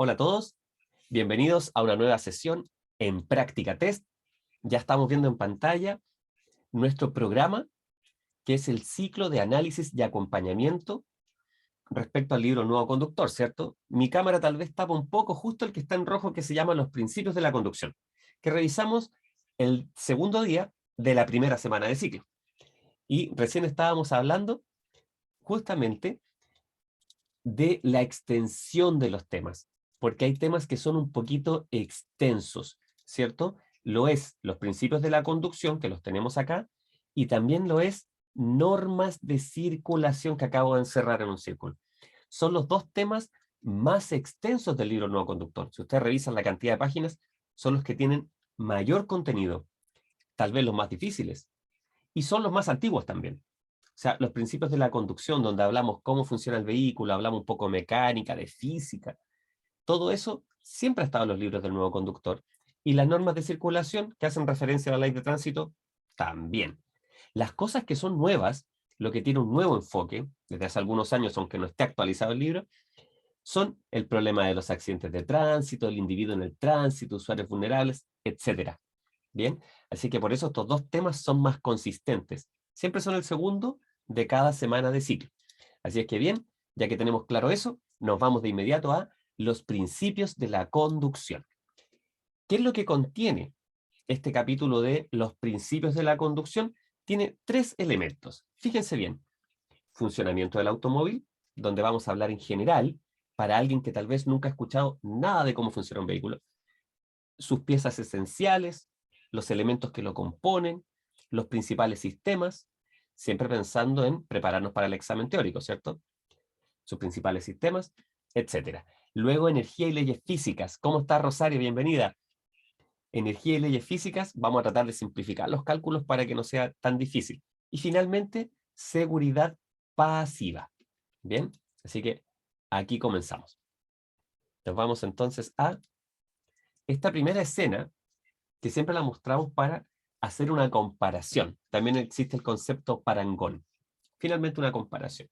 Hola a todos, bienvenidos a una nueva sesión en Práctica Test. Ya estamos viendo en pantalla nuestro programa, que es el ciclo de análisis y acompañamiento respecto al libro Nuevo Conductor, ¿cierto? Mi cámara tal vez tapa un poco justo el que está en rojo, que se llama Los Principios de la Conducción, que revisamos el segundo día de la primera semana de ciclo. Y recién estábamos hablando justamente de la extensión de los temas, porque hay temas que son un poquito extensos, ¿cierto? Lo es los principios de la conducción, que los tenemos acá, y también lo es normas de circulación, que acabo de encerrar en un círculo. Son los dos temas más extensos del libro Nuevo Conductor. Si ustedes revisan la cantidad de páginas, son los que tienen mayor contenido, tal vez los más difíciles, y son los más antiguos también. O sea, los principios de la conducción, donde hablamos cómo funciona el vehículo, hablamos un poco de mecánica, de física, todo eso siempre ha estado en los libros del Nuevo Conductor. Y las normas de circulación, que hacen referencia a la ley de tránsito, también. Las cosas que son nuevas, lo que tiene un nuevo enfoque, desde hace algunos años, aunque no esté actualizado el libro, son el problema de los accidentes de tránsito, el individuo en el tránsito, usuarios vulnerables, etc. Bien, así que por eso estos dos temas son más consistentes. Siempre son el segundo de cada semana de ciclo. Así es que bien, ya que tenemos claro eso, nos vamos de inmediato a los principios de la conducción. ¿Qué es lo que contiene este capítulo de los principios de la conducción? Tiene tres elementos. Fíjense bien. Funcionamiento del automóvil, donde vamos a hablar en general, para alguien que tal vez nunca ha escuchado nada de cómo funciona un vehículo. Sus piezas esenciales, los elementos que lo componen, los principales sistemas, siempre pensando en prepararnos para el examen teórico, ¿cierto? Sus principales sistemas, etcétera. Luego, energía y leyes físicas. ¿Cómo está, Rosario? Bienvenida. Energía y leyes físicas, vamos a tratar de simplificar los cálculos para que no sea tan difícil. Y finalmente, seguridad pasiva. Bien, así que aquí comenzamos. Nos vamos entonces a esta primera escena, que siempre la mostramos para hacer una comparación. También existe el concepto parangón. Finalmente, una comparación.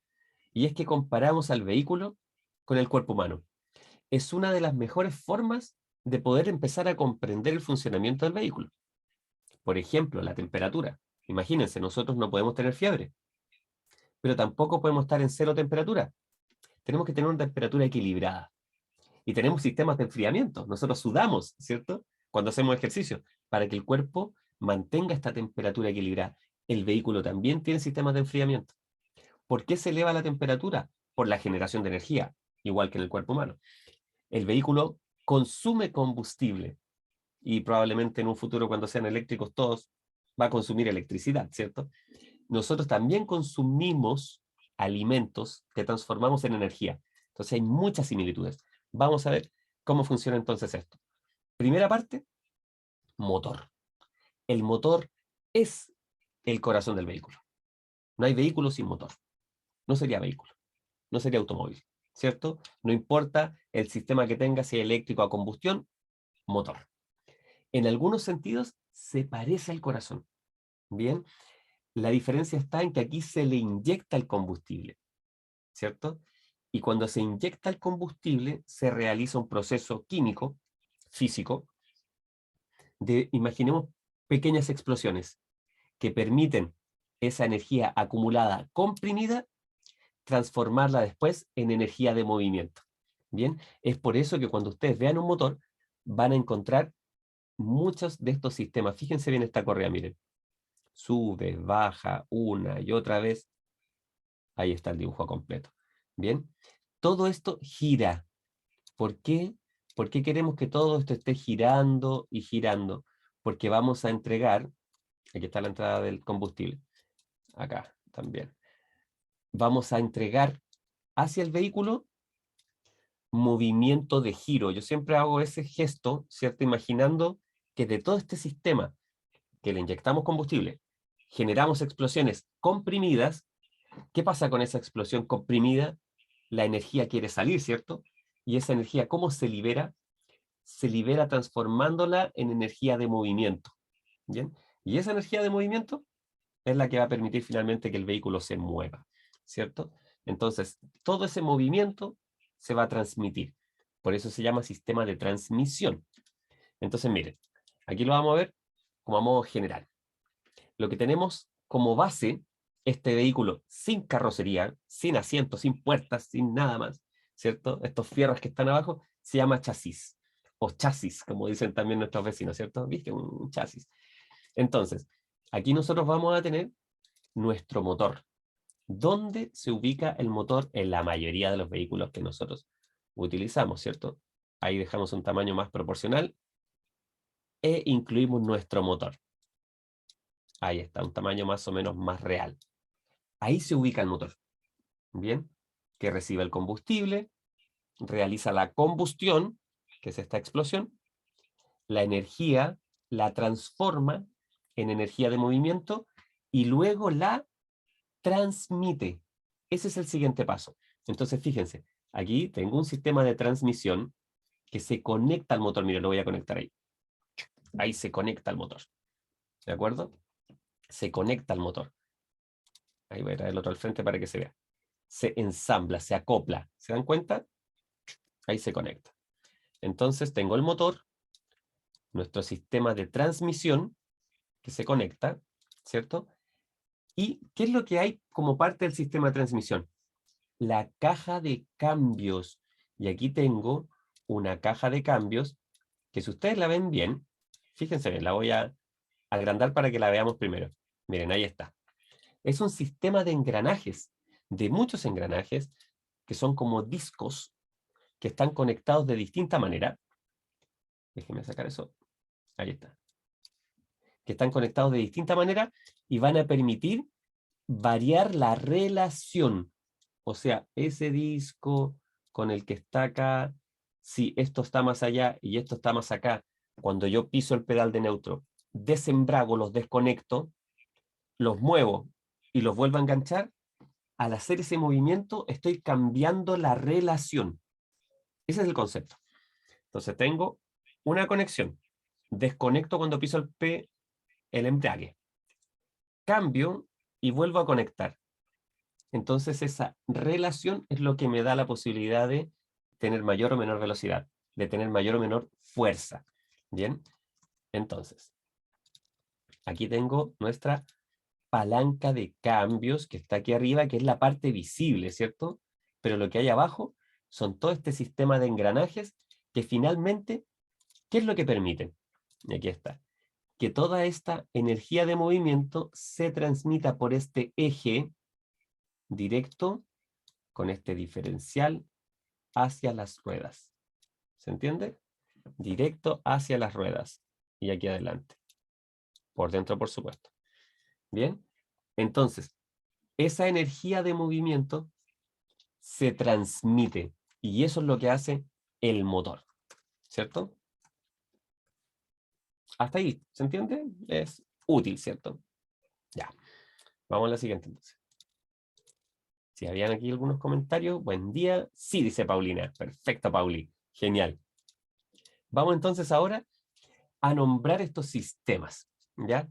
Y es que comparamos al vehículo con el cuerpo humano. Es una de las mejores formas de poder empezar a comprender el funcionamiento del vehículo. Por ejemplo, la temperatura. Imagínense, nosotros no podemos tener fiebre, pero tampoco podemos estar en cero temperatura. Tenemos que tener una temperatura equilibrada. Y tenemos sistemas de enfriamiento. Nosotros sudamos, ¿cierto? Cuando hacemos ejercicio, para que el cuerpo mantenga esta temperatura equilibrada. El vehículo también tiene sistemas de enfriamiento. ¿Por qué se eleva la temperatura? Por la generación de energía, igual que en el cuerpo humano. El vehículo consume combustible y probablemente en un futuro, cuando sean eléctricos todos, va a consumir electricidad, ¿cierto? Nosotros también consumimos alimentos que transformamos en energía. Entonces hay muchas similitudes. Vamos a ver cómo funciona entonces esto. Primera parte, motor. El motor es el corazón del vehículo. No hay vehículo sin motor. No sería vehículo, no sería automóvil, ¿cierto? No importa el sistema que tenga, si es eléctrico o a combustión, motor. En algunos sentidos se parece al corazón. Bien, la diferencia está en que aquí se le inyecta el combustible, ¿cierto? Y cuando se inyecta el combustible, se realiza un proceso químico, físico, de, imaginemos, pequeñas explosiones que permiten esa energía acumulada comprimida, transformarla después en energía de movimiento. Bien, es por eso que cuando ustedes vean un motor, van a encontrar muchos de estos sistemas. Fíjense bien esta correa, miren. Sube, baja, una y otra vez. Ahí está el dibujo completo. Bien, todo esto gira. ¿Por qué? ¿Por qué queremos que todo esto esté girando y girando? Porque vamos a entregar, aquí está la entrada del combustible, acá también. Vamos a entregar hacia el vehículo movimiento de giro. Yo siempre hago ese gesto, ¿cierto? Imaginando que de todo este sistema que le inyectamos combustible, generamos explosiones comprimidas. ¿Qué pasa con esa explosión comprimida? La energía quiere salir, ¿cierto? Y esa energía, ¿cómo se libera? Se libera transformándola en energía de movimiento. ¿Bien? Y esa energía de movimiento es la que va a permitir finalmente que el vehículo se mueva, ¿cierto? Entonces, todo ese movimiento se va a transmitir. Por eso se llama sistema de transmisión. Entonces, miren, aquí lo vamos a ver como a modo general. Lo que tenemos como base, este vehículo sin carrocería, sin asiento, sin puertas, sin nada más, ¿cierto? Estos fierros que están abajo, se llama chasis, o chasis, como dicen también nuestros vecinos, ¿cierto? ¿Viste? Un chasis. Entonces, aquí nosotros vamos a tener nuestro motor. ¿Dónde se ubica el motor en la mayoría de los vehículos que nosotros utilizamos, ¿cierto? Ahí dejamos un tamaño más proporcional e incluimos nuestro motor. Ahí está, un tamaño más o menos más real. Ahí se ubica el motor, ¿bien? Que recibe el combustible, realiza la combustión, que es esta explosión, la energía la transforma en energía de movimiento y luego la transmite. Ese es el siguiente paso. Entonces, fíjense, aquí tengo un sistema de transmisión que se conecta al motor. Mire, lo voy a conectar ahí. Ahí se conecta al motor. ¿De acuerdo? Se conecta al motor. Ahí voy a traer el otro al frente para que se vea. Se ensambla, se acopla. ¿Se dan cuenta? Ahí se conecta. Entonces tengo el motor, nuestro sistema de transmisión que se conecta, ¿cierto? ¿Y qué es lo que hay como parte del sistema de transmisión? La caja de cambios. Y aquí tengo una caja de cambios que si ustedes la ven bien, fíjense bien, la voy a agrandar para que la veamos primero. Miren, ahí está. Es un sistema de engranajes, de muchos engranajes, que son como discos que están conectados de distinta manera. Déjenme sacar eso. Ahí está. Que están conectados de distinta manera y van a permitir variar la relación. O sea, ese disco con el que está acá, si esto está más allá y esto está más acá, cuando yo piso el pedal de neutro, desembrago, los desconecto, los muevo y los vuelvo a enganchar, al hacer ese movimiento estoy cambiando la relación. Ese es el concepto. Entonces tengo una conexión. Desconecto cuando piso el embrague. Cambio y vuelvo a conectar. Entonces esa relación es lo que me da la posibilidad de tener mayor o menor velocidad, de tener mayor o menor fuerza. ¿Bien? Entonces, aquí tengo nuestra palanca de cambios que está aquí arriba, que es la parte visible, ¿cierto? Pero lo que hay abajo son todo este sistema de engranajes que finalmente, ¿qué es lo que permiten? Y aquí está. Que toda esta energía de movimiento se transmita por este eje directo con este diferencial hacia las ruedas. ¿Se entiende? Directo hacia las ruedas. Y aquí adelante. Por dentro, por supuesto. Bien. Entonces, esa energía de movimiento se transmite. Y eso es lo que hace el motor. ¿Cierto? Hasta ahí. ¿Se entiende? Es útil, ¿cierto? Ya. Vamos a la siguiente entonces. Si habían aquí algunos comentarios, buen día. Sí, dice Paulina. Perfecto, Pauli. Genial. Vamos entonces ahora a nombrar estos sistemas, ¿ya?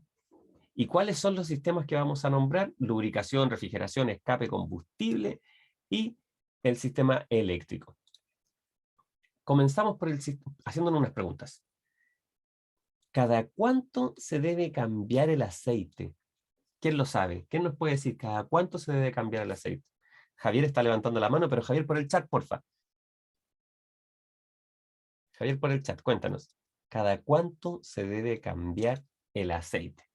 ¿Y cuáles son los sistemas que vamos a nombrar? Lubricación, refrigeración, escape, combustible y el sistema eléctrico. Comenzamos por haciéndonos unas preguntas. ¿Cada cuánto se debe cambiar el aceite? ¿Quién lo sabe? ¿Quién nos puede decir cada cuánto se debe cambiar el aceite? Javier está levantando la mano, pero Javier por el chat, porfa. Javier por el chat, cuéntanos. ¿Cada cuánto se debe cambiar el aceite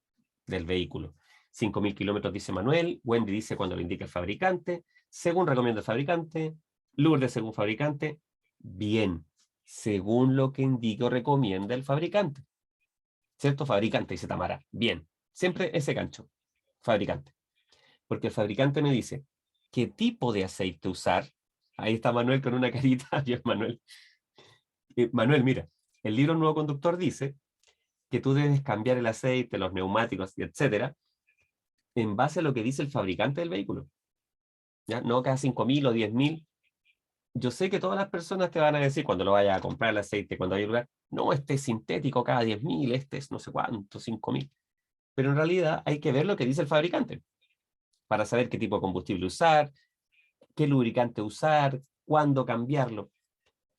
del vehículo? 5.000 kilómetros dice Manuel, Wendy dice cuando lo indica el fabricante, según recomienda el fabricante, Lourdes según fabricante, bien, según lo que indica o recomienda el fabricante. ¿Cierto? Fabricante, dice Tamara. Bien, siempre ese gancho, fabricante. Porque el fabricante me dice qué tipo de aceite usar. Ahí está Manuel con una carita. Dios, Manuel. Manuel, mira, el libro Nuevo Conductor dice que tú debes cambiar el aceite, los neumáticos, etcétera, en base a lo que dice el fabricante del vehículo. ¿Ya? No cada 5.000 o 10.000. Yo sé que todas las personas te van a decir cuando lo vayas a comprar el aceite, cuando vayas a lugar, no, este es sintético cada 10.000, este es no sé cuánto, 5.000. Pero en realidad hay que ver lo que dice el fabricante para saber qué tipo de combustible usar, qué lubricante usar, cuándo cambiarlo.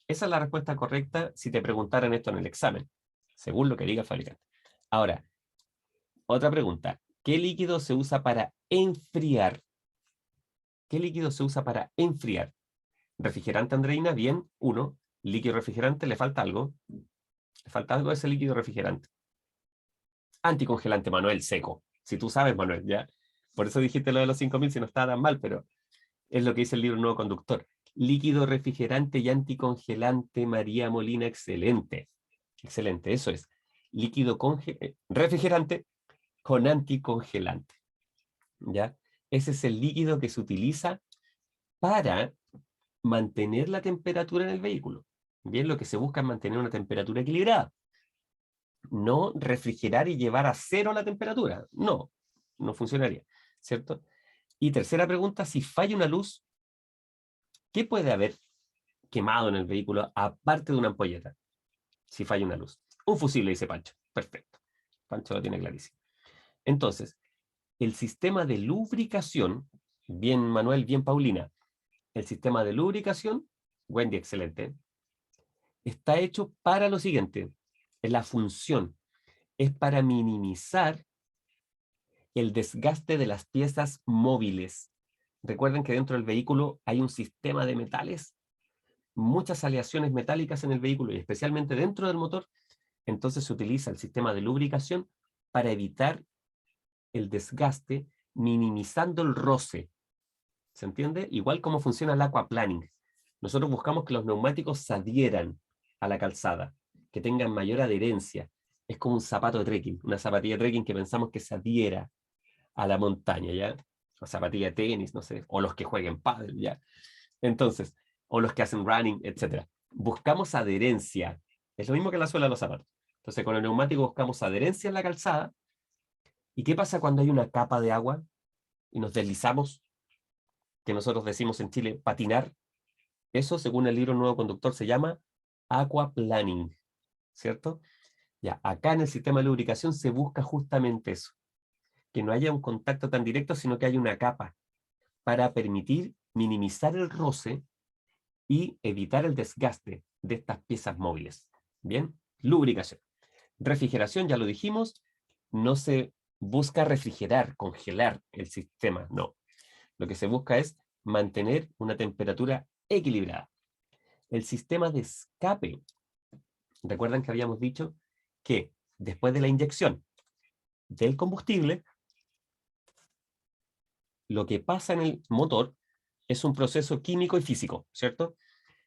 Esa es la respuesta correcta si te preguntaran esto en el examen, según lo que diga el fabricante. Ahora, otra pregunta. ¿Qué líquido se usa para enfriar? ¿Qué líquido se usa para enfriar? Refrigerante, Andreina, bien, 1. Líquido refrigerante, le falta algo. Le falta algo a ese líquido refrigerante. Anticongelante, Manuel, seco. Si tú sabes, Manuel, ya. Por eso dijiste lo de los 5000, si no estaba tan mal, pero es lo que dice el libro Nuevo Conductor. Líquido refrigerante y anticongelante, María Molina, excelente. Excelente, eso es. Líquido refrigerante con anticongelante. ¿Ya? Ese es el líquido que se utiliza para mantener la temperatura en el vehículo. Bien, lo que se busca es mantener una temperatura equilibrada. No refrigerar y llevar a cero la temperatura. No, no funcionaría, ¿cierto? Y tercera pregunta, si falla una luz, ¿qué puede haber quemado en el vehículo aparte de una ampolleta? Si falla una luz. Un fusible, dice Pancho. Perfecto. Pancho lo tiene clarísimo. Entonces, el sistema de lubricación, bien Manuel, bien Paulina, el sistema de lubricación, Wendy, excelente, está hecho para lo siguiente. La función es para minimizar el desgaste de las piezas móviles. Recuerden que dentro del vehículo hay un sistema de metales, muchas aleaciones metálicas en el vehículo y especialmente dentro del motor. Entonces se utiliza el sistema de lubricación para evitar el desgaste, minimizando el roce. ¿Se entiende? Igual como funciona el aquaplaning. Nosotros buscamos que los neumáticos se adhieran a la calzada, que tengan mayor adherencia. Es como un zapato de trekking, una zapatilla de trekking que pensamos que se adhiera a la montaña, ¿ya? O zapatilla de tenis, no sé, o los que jueguen pádel, ¿ya? Entonces, o los que hacen running, etc. Buscamos adherencia. Es lo mismo que la suela de los zapatos. Entonces, con el neumático buscamos adherencia en la calzada. ¿Y qué pasa cuando hay una capa de agua y nos deslizamos? Que nosotros decimos en Chile patinar. Eso, según el libro Nuevo Conductor, se llama aquaplaning, ¿cierto? Ya, acá en el sistema de lubricación se busca justamente eso, que no haya un contacto tan directo, sino que haya una capa para permitir minimizar el roce y evitar el desgaste de estas piezas móviles. Bien, lubricación. Refrigeración, ya lo dijimos, no se busca refrigerar, congelar el sistema, no. Lo que se busca es mantener una temperatura equilibrada. El sistema de escape. Recuerdan que habíamos dicho que después de la inyección del combustible, lo que pasa en el motor es un proceso químico y físico, ¿cierto?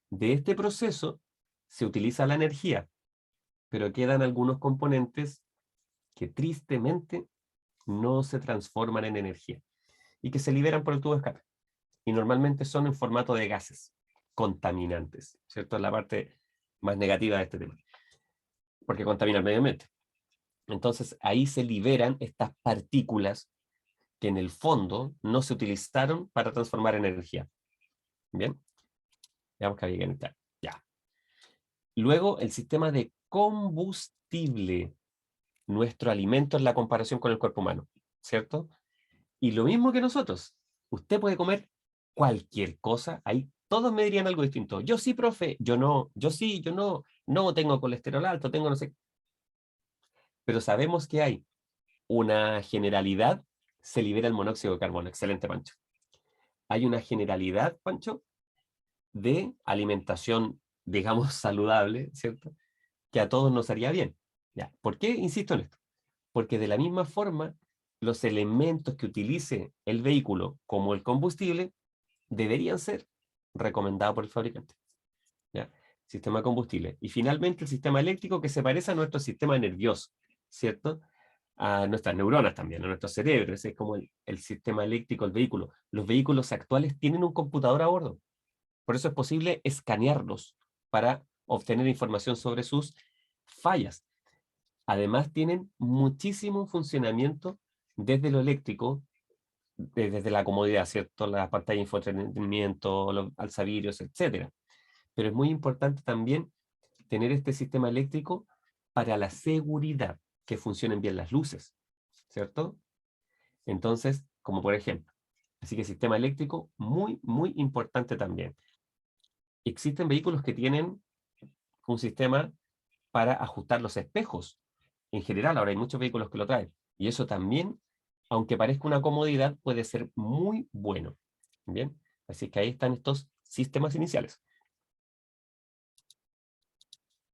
De este proceso se utiliza la energía, pero quedan algunos componentes que tristemente no se transforman en energía y que se liberan por el tubo de escape. Y normalmente son en formato de gases contaminantes, ¿cierto? Es la parte más negativa de este tema, porque contamina el medio ambiente. Entonces ahí se liberan estas partículas que en el fondo no se utilizaron para transformar en energía. Bien, veamos que había que entrar. Ya. Luego el sistema de combustible, nuestro alimento en la comparación con el cuerpo humano, ¿cierto? Y lo mismo que nosotros. Usted puede comer cualquier cosa, ahí todos me dirían algo distinto. Yo sí, profe, yo no, yo sí, yo no, no tengo colesterol alto, tengo no sé. Pero sabemos que hay una generalidad, se libera el monóxido de carbono. Excelente, Pancho. Hay una generalidad, Pancho, de alimentación, digamos, saludable, ¿cierto? Que a todos nos haría bien. ¿Ya? ¿Por qué insisto en esto? Porque de la misma forma, los elementos que utilice el vehículo como el combustible deberían ser recomendados por el fabricante. ¿Ya? Sistema de combustible. Y finalmente el sistema eléctrico que se parece a nuestro sistema nervioso, ¿cierto? A nuestras neuronas también, a nuestro cerebro. Ese es como el sistema eléctrico del vehículo. Los vehículos actuales tienen un computador a bordo. Por eso es posible escanearlos para obtener información sobre sus fallas. Además, tienen muchísimo funcionamiento desde lo eléctrico, desde la comodidad, ¿cierto? La pantalla de infoentretenimiento, los alzavidrios, etcétera. Pero es muy importante también tener este sistema eléctrico para la seguridad, que funcionen bien las luces, ¿cierto? Entonces, como por ejemplo, así que sistema eléctrico muy, muy importante también. Existen vehículos que tienen un sistema para ajustar los espejos. En general, ahora hay muchos vehículos que lo traen. Y eso también, aunque parezca una comodidad, puede ser muy bueno. Bien, así que ahí están estos sistemas iniciales.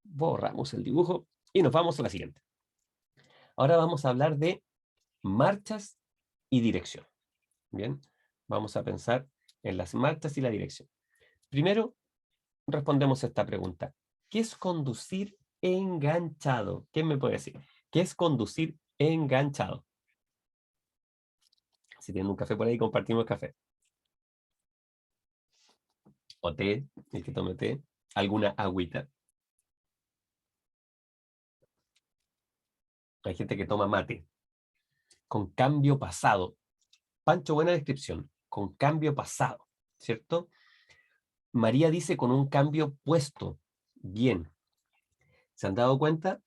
Borramos el dibujo y nos vamos a la siguiente. Ahora vamos a hablar de marchas y dirección. Bien, vamos a pensar en las marchas y la dirección. Primero, respondemos a esta pregunta. ¿Qué es conducir enganchado? ¿Quién me puede decir? ¿Qué es conducir enganchado? Si tienen un café por ahí, compartimos café. O té, el que tome té. Alguna agüita. Hay gente que toma mate. Con cambio pasado. Pancho, buena descripción. Con cambio pasado, ¿cierto? María dice con un cambio puesto. Bien. ¿Se han dado cuenta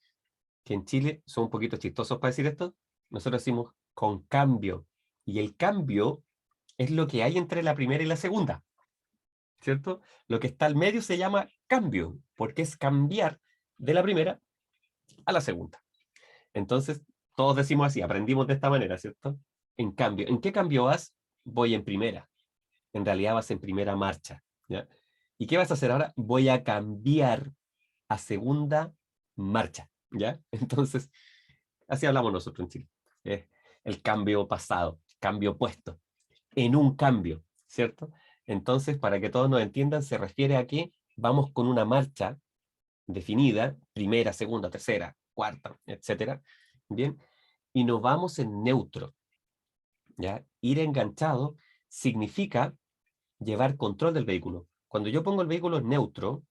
que en Chile son un poquito chistosos para decir esto? Nosotros decimos con cambio. Y el cambio es lo que hay entre la primera y la segunda, ¿cierto? Lo que está al medio se llama cambio, porque es cambiar de la primera a la segunda. Entonces, todos decimos así, aprendimos de esta manera, ¿cierto? En cambio, ¿en qué cambio vas? Voy en primera. En realidad vas en primera marcha, ¿ya? ¿Y qué vas a hacer ahora? Voy a cambiar a segunda marcha, ¿ya? Entonces, así hablamos nosotros en Chile. El cambio pasado, cambio puesto, en un cambio, ¿cierto? Entonces, para que todos nos entiendan, se refiere a que vamos con una marcha definida, primera, segunda, tercera, cuarta, etcétera, ¿bien? Y nos vamos en neutro, ¿ya? Ir enganchado significa llevar control del vehículo. Cuando yo pongo el vehículo en neutro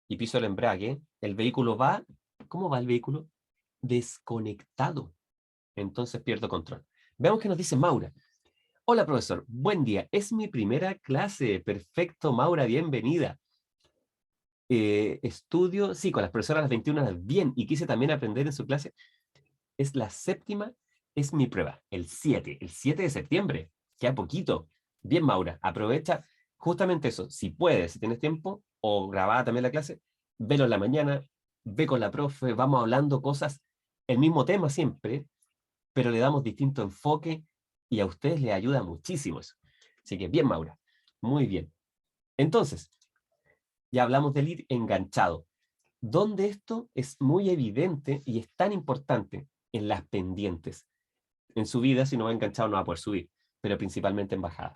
y piso el embrague, el vehículo va, ¿cómo va el vehículo? Desconectado. Entonces pierdo control. Veamos qué nos dice Maura. Hola, profesor. Buen día. Es mi primera clase. Perfecto, Maura. Bienvenida. Estudio, sí, con las profesoras a las 21 horas. Bien. Y quise también aprender en su clase. Es la séptima, es mi prueba. El 7 de septiembre. Queda poquito. Bien, Maura. Aprovecha justamente eso. Si puedes, si tienes tiempo, o grabada también la clase, velo en la mañana, ve con la profe, vamos hablando cosas, el mismo tema siempre, pero le damos distinto enfoque y a ustedes les ayuda muchísimo eso. Así que bien, Maura. Muy bien. Entonces, ya hablamos del ir enganchado. Donde esto es muy evidente y es tan importante en las pendientes. En subida, si no va enganchado, no va a poder subir, pero principalmente en bajada.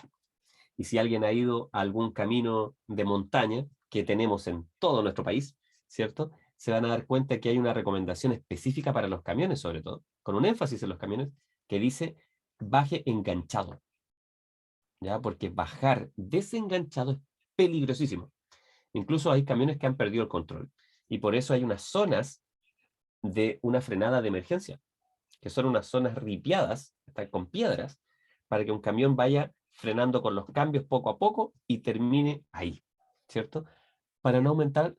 Y si alguien ha ido a algún camino de montaña que tenemos en todo nuestro país, ¿cierto? Se van a dar cuenta que hay una recomendación específica para los camiones, sobre todo, con un énfasis en los camiones, que dice baje enganchado, ¿ya? Porque bajar desenganchado es peligrosísimo. Incluso hay camiones que han perdido el control. Y por eso hay unas zonas de una frenada de emergencia, que son unas zonas ripiadas, están con piedras, para que un camión vaya frenando con los cambios poco a poco y termine ahí, ¿cierto? Para no aumentar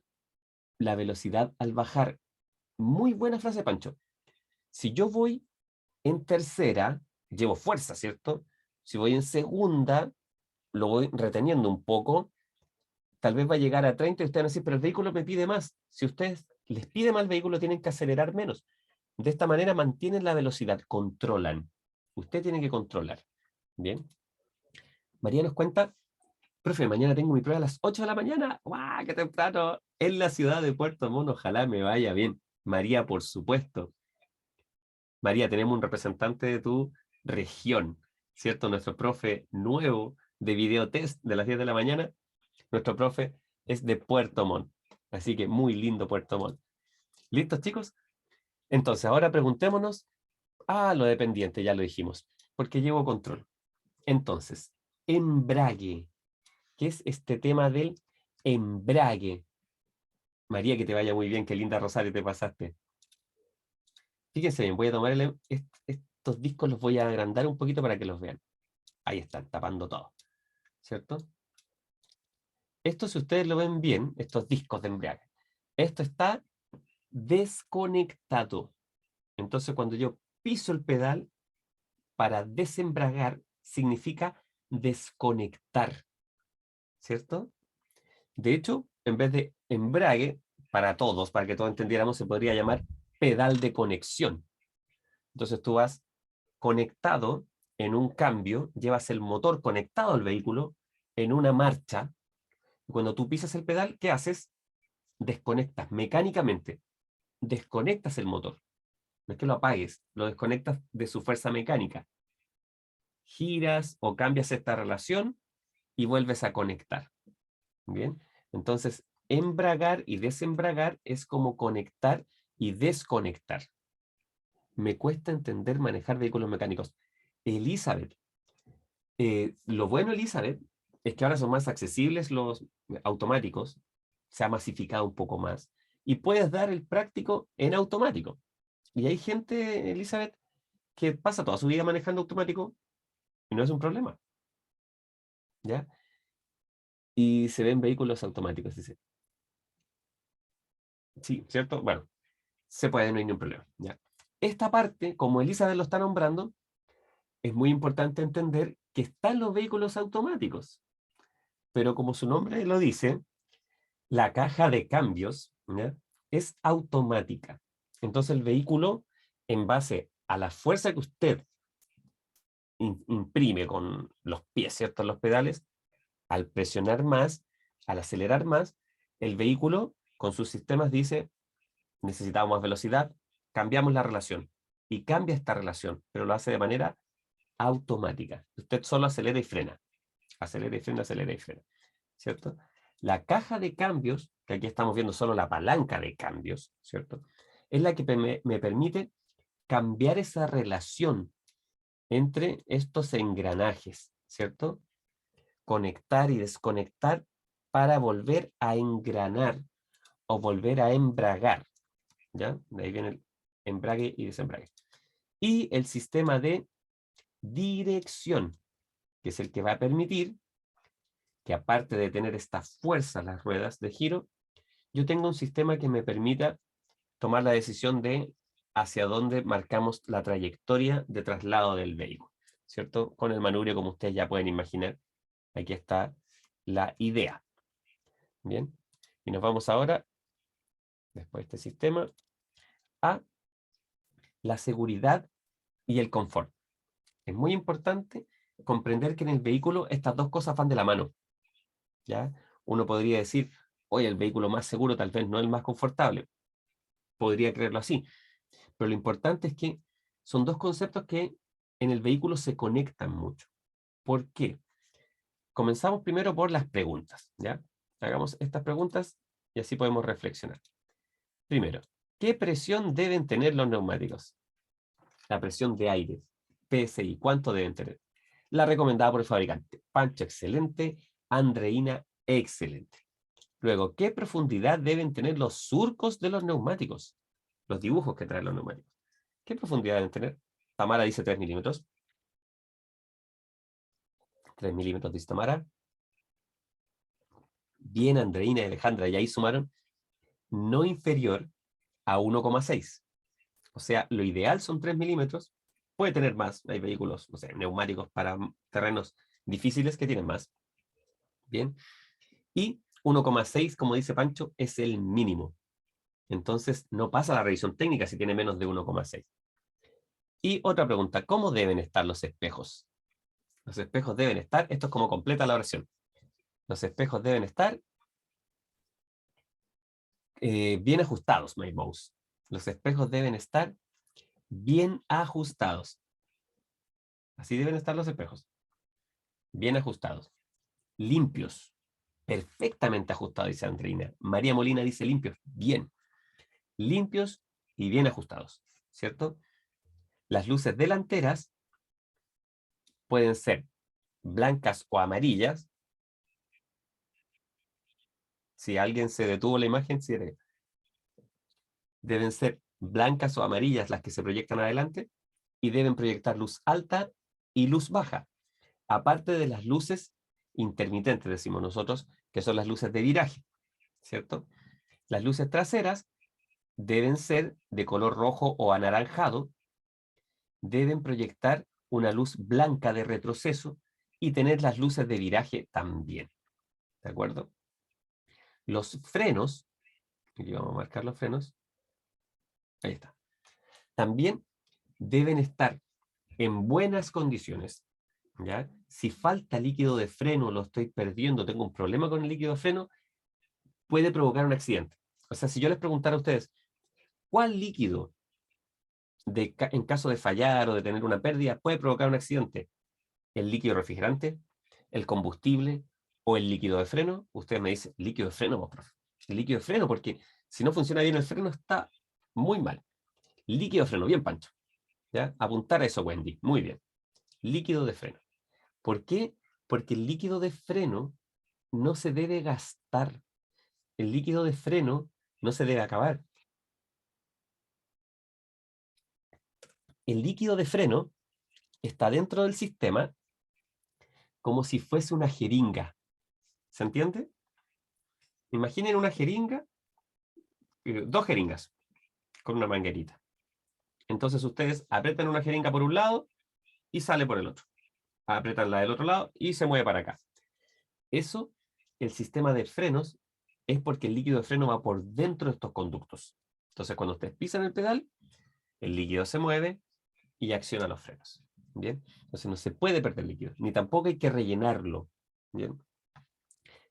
la velocidad al bajar. Muy buena frase, Pancho. Si yo voy en tercera, llevo fuerza, ¿cierto? Si voy en segunda, lo voy reteniendo un poco, tal vez va a llegar a 30 y ustedes van a decir, pero el vehículo me pide más. Si ustedes les pide más el vehículo, tienen que acelerar menos. De esta manera mantienen la velocidad, controlan. Usted tiene que controlar. Bien. María nos cuenta, profe, mañana tengo mi prueba a las 8 de la mañana. ¡Guau, qué temprano! En la ciudad de Puerto Montt, ojalá me vaya bien. María, por supuesto. María, tenemos un representante de tu región, ¿cierto? Nuestro profe nuevo de videotest de las 10 de la mañana, nuestro profe es de Puerto Montt. Así que muy lindo Puerto Montt. ¿Listos, chicos? Entonces, ahora preguntémonos, lo de pendiente, ya lo dijimos, porque llevo control. Entonces, embrague. ¿Qué es este tema del embrague? María, que te vaya muy bien, qué linda Rosario te pasaste. Fíjense bien, voy a tomar estos discos, los voy a agrandar un poquito para que los vean. Ahí están, tapando todo, ¿cierto? Esto, si ustedes lo ven bien, estos discos de embrague, esto está desconectado. Entonces, cuando yo piso el pedal para desembragar, significa desconectar, ¿cierto? De hecho, en vez de embrague, para todos, para que todos entendiéramos, se podría llamar pedal de conexión. Entonces tú vas conectado en un cambio, llevas el motor conectado al vehículo en una marcha. Y cuando tú pisas el pedal, ¿qué haces? Desconectas mecánicamente, desconectas el motor. No es que lo apagues, lo desconectas de su fuerza mecánica. Giras o cambias esta relación y vuelves a conectar. ¿Bien? Entonces, embragar y desembragar es como conectar y desconectar. Me cuesta entender manejar vehículos mecánicos. Elizabeth, lo bueno, Elizabeth, es que ahora son más accesibles los automáticos, se ha masificado un poco más, y puedes dar el práctico en automático. Y hay gente, Elizabeth, que pasa toda su vida manejando automático y no es un problema. ¿Ya? Y se ven vehículos automáticos, dice. Sí, ¿cierto? Bueno, se puede, no hay ningún problema. ¿Ya? Esta parte, como Elizabeth lo está nombrando, es muy importante entender que están los vehículos automáticos. Pero como su nombre lo dice, la caja de cambios, ¿ya?, es automática. Entonces el vehículo, en base a la fuerza que usted imprime con los pies, ¿cierto?, en los pedales, al presionar más, al acelerar más, el vehículo con sus sistemas dice, necesitamos más velocidad, cambiamos la relación. Y cambia esta relación, pero lo hace de manera automática. Usted solo acelera y frena. Acelera y frena, acelera y frena. ¿Cierto? La caja de cambios, que aquí estamos viendo solo la palanca de cambios, ¿cierto?, es la que me permite cambiar esa relación entre estos engranajes, ¿cierto? Conectar y desconectar para volver a engranar o volver a embragar, ¿ya? De ahí viene el embrague y desembrague. Y el sistema de dirección, que es el que va a permitir que, aparte de tener esta fuerza las ruedas de giro, yo tengo un sistema que me permita tomar la decisión de hacia dónde marcamos la trayectoria de traslado del vehículo, ¿cierto? Con el manubrio, como ustedes ya pueden imaginar, aquí está la idea. Bien, y nos vamos ahora, después de este sistema, a la seguridad y el confort. Es muy importante comprender que en el vehículo estas dos cosas van de la mano, ¿ya? Uno podría decir, oye, el vehículo más seguro tal vez no es el más confortable. Podría creerlo así. Pero lo importante es que son dos conceptos que en el vehículo se conectan mucho. ¿Por qué? Comenzamos primero por las preguntas, ¿ya? Hagamos estas preguntas y así podemos reflexionar. Primero, ¿qué presión deben tener los neumáticos? La presión de aire, PSI, ¿cuánto deben tener? La recomendada por el fabricante. Pancho, excelente. Andreina, excelente. Luego, ¿qué profundidad deben tener los surcos de los neumáticos? Los dibujos que traen los neumáticos. ¿Qué profundidad deben tener? Tamara dice 3 milímetros. 3 milímetros dice Tamara. Bien, Andreina y Alejandra, y ahí sumaron no inferior a 1,6. O sea, lo ideal son 3 milímetros. Puede tener más. Hay vehículos, no sé, neumáticos para terrenos difíciles que tienen más. Bien. Y 1,6, como dice Pancho, es el mínimo. Entonces, no pasa la revisión técnica si tiene menos de 1,6. Y otra pregunta, ¿cómo deben estar los espejos? Los espejos deben estar, esto es como completa la oración. Los espejos deben estar bien ajustados, my mouse. Los espejos deben estar bien ajustados. Así deben estar los espejos. Bien ajustados. Limpios. Perfectamente ajustados, dice Andreina. María Molina dice limpios. Bien. Limpios y bien ajustados. ¿Cierto? Las luces delanteras pueden ser blancas o amarillas. Si alguien se detuvo la imagen, deben ser blancas o amarillas las que se proyectan adelante y deben proyectar luz alta y luz baja. Aparte de las luces intermitentes, decimos nosotros, que son las luces de viraje, ¿cierto? Las luces traseras deben ser de color rojo o anaranjado, deben proyectar una luz blanca de retroceso y tener las luces de viraje también, ¿de acuerdo? Los frenos Aquí vamos a marcar los frenos. Ahí está. También deben estar en buenas condiciones, ¿ya? Si falta líquido de freno, lo estoy perdiendo, tengo un problema con el líquido de freno, puede provocar un accidente. O sea, si yo les preguntara a ustedes, ¿cuál líquido en caso de fallar o de tener una pérdida puede provocar un accidente? ¿El líquido refrigerante, el combustible o el líquido de freno? Ustedes me dicen, líquido de freno, profe. El líquido de freno, porque si no funciona bien el freno está muy mal. Líquido de freno, bien, Pancho. ¿Ya? Apuntar a eso, Wendy. Muy bien. Líquido de freno. ¿Por qué? Porque el líquido de freno no se debe gastar. El líquido de freno no se debe acabar. El líquido de freno está dentro del sistema como si fuese una jeringa. ¿Se entiende? Imaginen una jeringa, dos jeringas con una manguerita. Entonces ustedes apretan una jeringa por un lado y sale por el otro. Apretan la del otro lado y se mueve para acá. Eso, el sistema de frenos, es porque el líquido de freno va por dentro de estos conductos. Entonces cuando ustedes pisan el pedal, el líquido se mueve y acciona los frenos. ¿Bien? Entonces no se puede perder líquido, ni tampoco hay que rellenarlo. ¿Bien?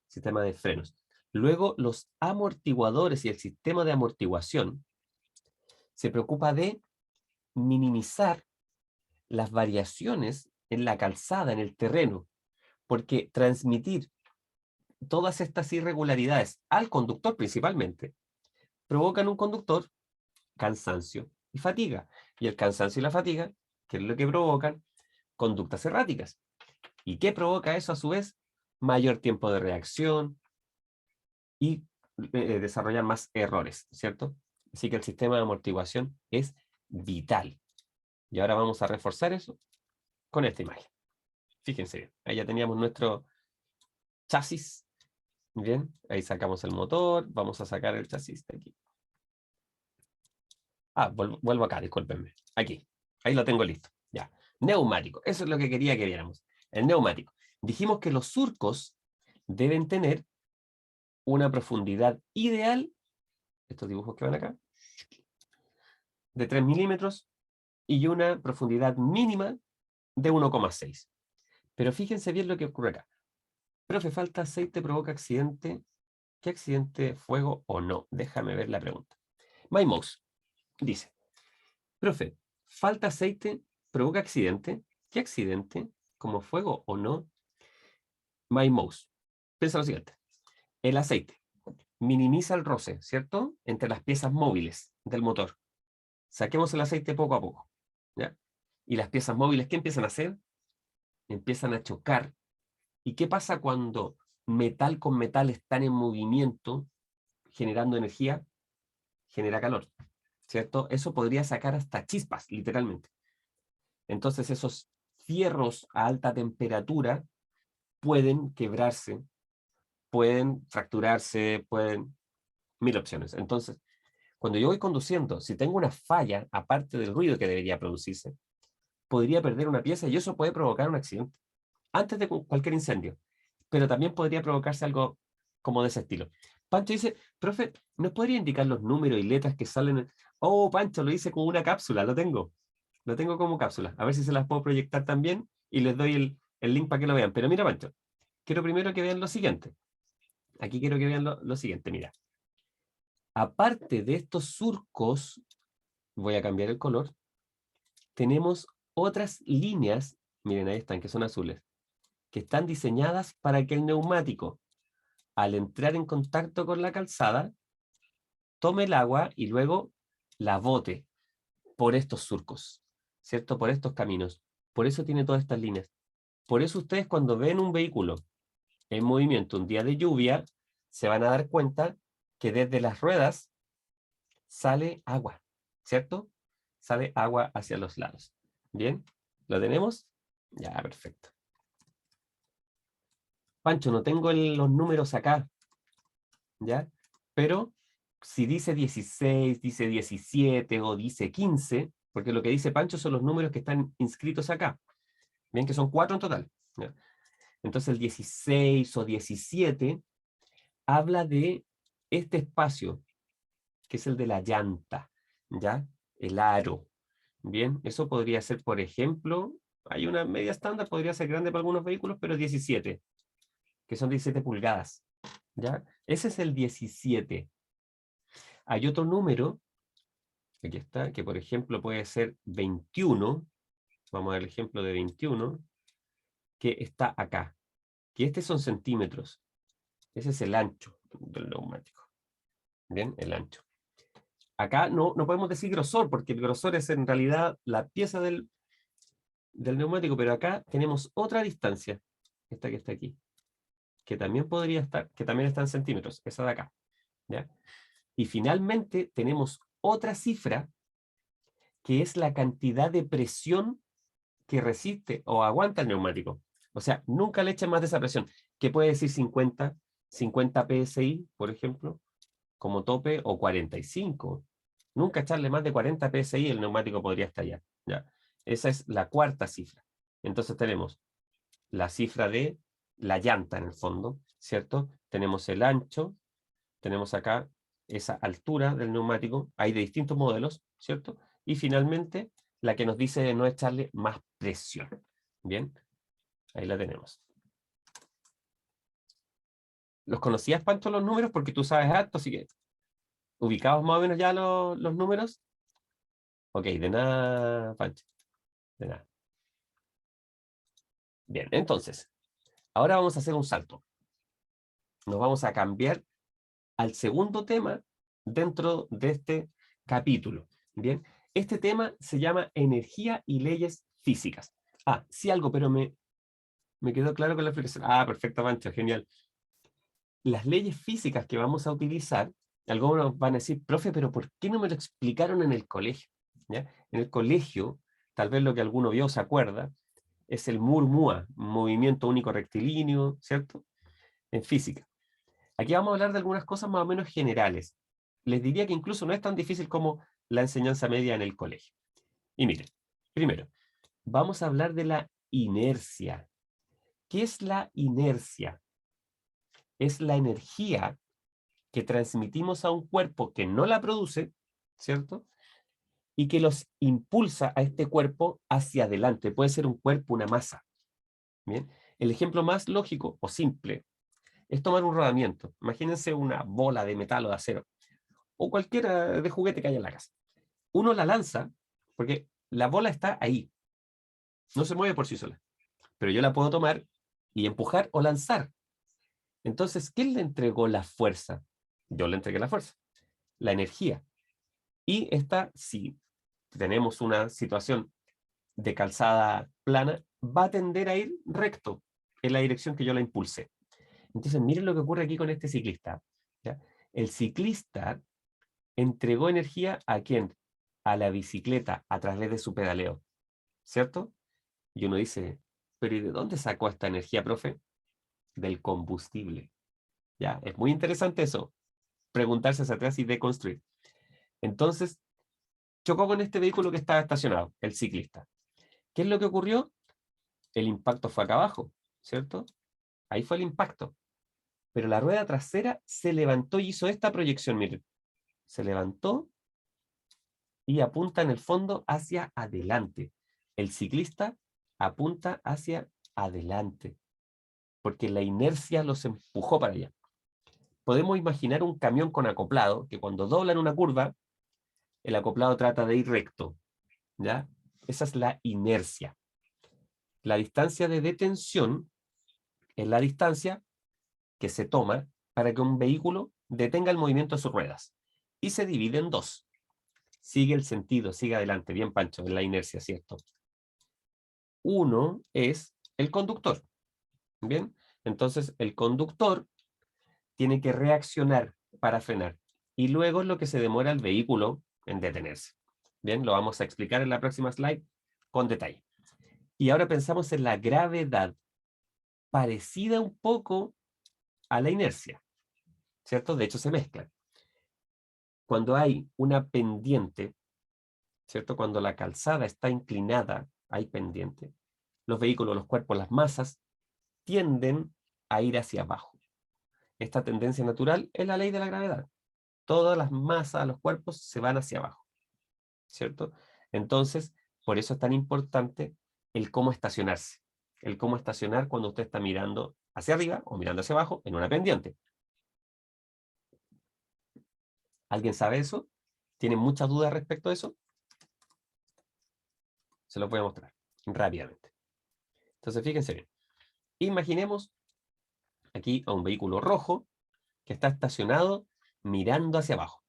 Sistema de frenos. Luego, los amortiguadores y el sistema de amortiguación se preocupa de minimizar las variaciones en la calzada, en el terreno, porque transmitir todas estas irregularidades al conductor principalmente provocan un conductor cansancio y fatiga. Y el cansancio y la fatiga, ¿qué es lo que provocan? Conductas erráticas. ¿Y qué provoca eso a su vez? Mayor tiempo de reacción y desarrollar más errores, ¿cierto? Así que el sistema de amortiguación es vital. Y ahora vamos a reforzar eso con esta imagen. Fíjense bien, ahí ya teníamos nuestro chasis. Bien, ahí sacamos el motor, vamos a sacar el chasis de aquí. Vuelvo acá, discúlpenme. Aquí, ahí lo tengo listo. Ya, neumático, eso es lo que quería que viéramos. El neumático. Dijimos que los surcos deben tener una profundidad ideal, estos dibujos que van acá, de 3 milímetros y una profundidad mínima de 1,6. Pero fíjense bien lo que ocurre acá. Profe, falta aceite, provoca accidente. ¿Qué accidente? ¿Fuego o no? Déjame ver la pregunta. MyMouse dice, profe, falta aceite, provoca accidente. ¿Qué accidente? ¿Como fuego o no? MyMouse. Piensa lo siguiente. El aceite minimiza el roce, ¿cierto? Entre las piezas móviles del motor. Saquemos el aceite poco a poco, ¿ya? Y las piezas móviles, ¿qué empiezan a hacer? Empiezan a chocar. ¿Y qué pasa cuando metal con metal están en movimiento, generando energía? Genera calor, ¿cierto? Eso podría sacar hasta chispas, literalmente. Entonces esos fierros a alta temperatura pueden quebrarse, pueden fracturarse, pueden... Mil opciones. Entonces, cuando yo voy conduciendo, si tengo una falla, aparte del ruido que debería producirse, podría perder una pieza y eso puede provocar un accidente antes de cualquier incendio, pero también podría provocarse algo como de ese estilo. Pancho dice, profe, ¿nos podría indicar los números y letras que salen? Oh, Pancho, lo hice con una cápsula, lo tengo como cápsula, a ver si se las puedo proyectar también y les doy el link para que lo vean. Pero mira, Pancho, quiero primero que vean lo siguiente. Aquí quiero que vean lo siguiente, mira. Aparte de estos surcos, voy a cambiar el color, tenemos otras líneas, miren ahí están, que son azules, que están diseñadas para que el neumático, al entrar en contacto con la calzada, tome el agua y luego la bote por estos surcos, ¿cierto? Por estos caminos. Por eso tiene todas estas líneas. Por eso ustedes cuando ven un vehículo en movimiento un día de lluvia, se van a dar cuenta que desde las ruedas sale agua, ¿cierto? Sale agua hacia los lados. ¿Bien? ¿Lo tenemos? Ya, perfecto. Pancho, no tengo los números acá, ¿ya? Pero si dice 16, dice 17 o dice 15, porque lo que dice Pancho son los números que están inscritos acá. Bien, que son 4 en total, ¿ya? Entonces el 16 o 17 habla de este espacio que es el de la llanta, ¿ya? El aro. Bien, eso podría ser, por ejemplo, hay una media estándar, podría ser grande para algunos vehículos, pero 17, que son 17 pulgadas, ¿ya? Ese es el 17. Hay otro número, aquí está, que por ejemplo puede ser 21, vamos a ver el ejemplo de 21, que está acá, que este son centímetros. Ese es el ancho del neumático. Bien, el ancho. Acá no podemos decir grosor, porque el grosor es en realidad la pieza del neumático, pero acá tenemos otra distancia, esta que está aquí, que también podría estar, que también está en centímetros, esa de acá, ¿ya? Y finalmente tenemos otra cifra, que es la cantidad de presión que resiste o aguanta el neumático. O sea, nunca le echen más de esa presión, que puede decir 50 PSI, por ejemplo, como tope, o 45. Nunca echarle más de 40 PSI, el neumático podría estallar. ¿Ya? Esa es la cuarta cifra. Entonces tenemos la cifra de la llanta en el fondo, ¿cierto? Tenemos el ancho, tenemos acá esa altura del neumático, hay de distintos modelos, ¿cierto? Y finalmente la que nos dice de no echarle más presión. Bien, ahí la tenemos. ¿Los conocías, Pancho, los números? Porque tú sabes harto, así que ubicados más o menos ya los números. Ok, de nada, Pancho, de nada. Bien, entonces, ahora vamos a hacer un salto. Nos vamos a cambiar al segundo tema dentro de este capítulo. Bien, este tema se llama energía y leyes físicas. Ah, sí algo, pero me quedó claro con la explicación. Ah, perfecto, Pancho, genial. Las leyes físicas que vamos a utilizar, algunos van a decir, profe, pero ¿por qué no me lo explicaron en el colegio? ¿Ya? En el colegio, tal vez lo que alguno vio se acuerda, es el Moore-Mua, movimiento único rectilíneo, ¿cierto? En física. Aquí vamos a hablar de algunas cosas más o menos generales. Les diría que incluso no es tan difícil como la enseñanza media en el colegio. Y miren, primero, vamos a hablar de la inercia. ¿Qué es la inercia? Es la energía que transmitimos a un cuerpo que no la produce, ¿cierto? Y que los impulsa a este cuerpo hacia adelante. Puede ser un cuerpo, una masa. ¿Bien? El ejemplo más lógico o simple es tomar un rodamiento. Imagínense una bola de metal o de acero, o cualquiera de juguete que haya en la casa. Uno la lanza, porque la bola está ahí, no se mueve por sí sola, pero yo la puedo tomar y empujar o lanzar. Entonces, ¿quién le entregó la fuerza? Yo le entregué la fuerza, la energía. Y esta, si tenemos una situación de calzada plana, va a tender a ir recto en la dirección que yo la impulsé. Entonces, miren lo que ocurre aquí con este ciclista. ¿Ya? El ciclista entregó energía ¿a quién? A la bicicleta a través de su pedaleo, ¿cierto? Y uno dice, pero ¿y de dónde sacó esta energía, profe? Del combustible. ¿Ya? Es muy interesante eso, preguntarse hacia atrás y deconstruir. Entonces, chocó con este vehículo que estaba estacionado, el ciclista. ¿Qué es lo que ocurrió? El impacto fue acá abajo, ¿cierto? Ahí fue el impacto. Pero la rueda trasera se levantó y hizo esta proyección, miren. Se levantó y apunta en el fondo hacia adelante. El ciclista apunta hacia adelante, porque la inercia los empujó para allá. Podemos imaginar un camión con acoplado, que cuando dobla en una curva, el acoplado trata de ir recto, ¿ya? Esa es la inercia. La distancia de detención es la distancia que se toma para que un vehículo detenga el movimiento de sus ruedas. Y se divide en dos. Sigue el sentido, sigue adelante, bien Pancho, en la inercia, ¿cierto? Uno es el conductor, ¿bien? Entonces, el conductor tiene que reaccionar para frenar. Y luego es lo que se demora el vehículo en detenerse. Bien, lo vamos a explicar en la próxima slide con detalle. Y ahora pensamos en la gravedad, parecida un poco a la inercia, ¿cierto? De hecho, se mezclan. Cuando hay una pendiente, ¿cierto? Cuando la calzada está inclinada, hay pendiente. Los vehículos, los cuerpos, las masas tienden a ir hacia abajo. Esta tendencia natural es la ley de la gravedad. todas las masas, los cuerpos se van hacia abajo, ¿cierto? Entonces, por eso es tan importante el cómo estacionarse. El cómo estacionar cuando usted está mirando hacia arriba o mirando hacia abajo en una pendiente. ¿Alguien sabe eso? ¿Tienen muchas dudas respecto a eso? Se los voy a mostrar rápidamente. Entonces, fíjense bien. Imaginemos aquí a un vehículo rojo que está estacionado mirando hacia abajo.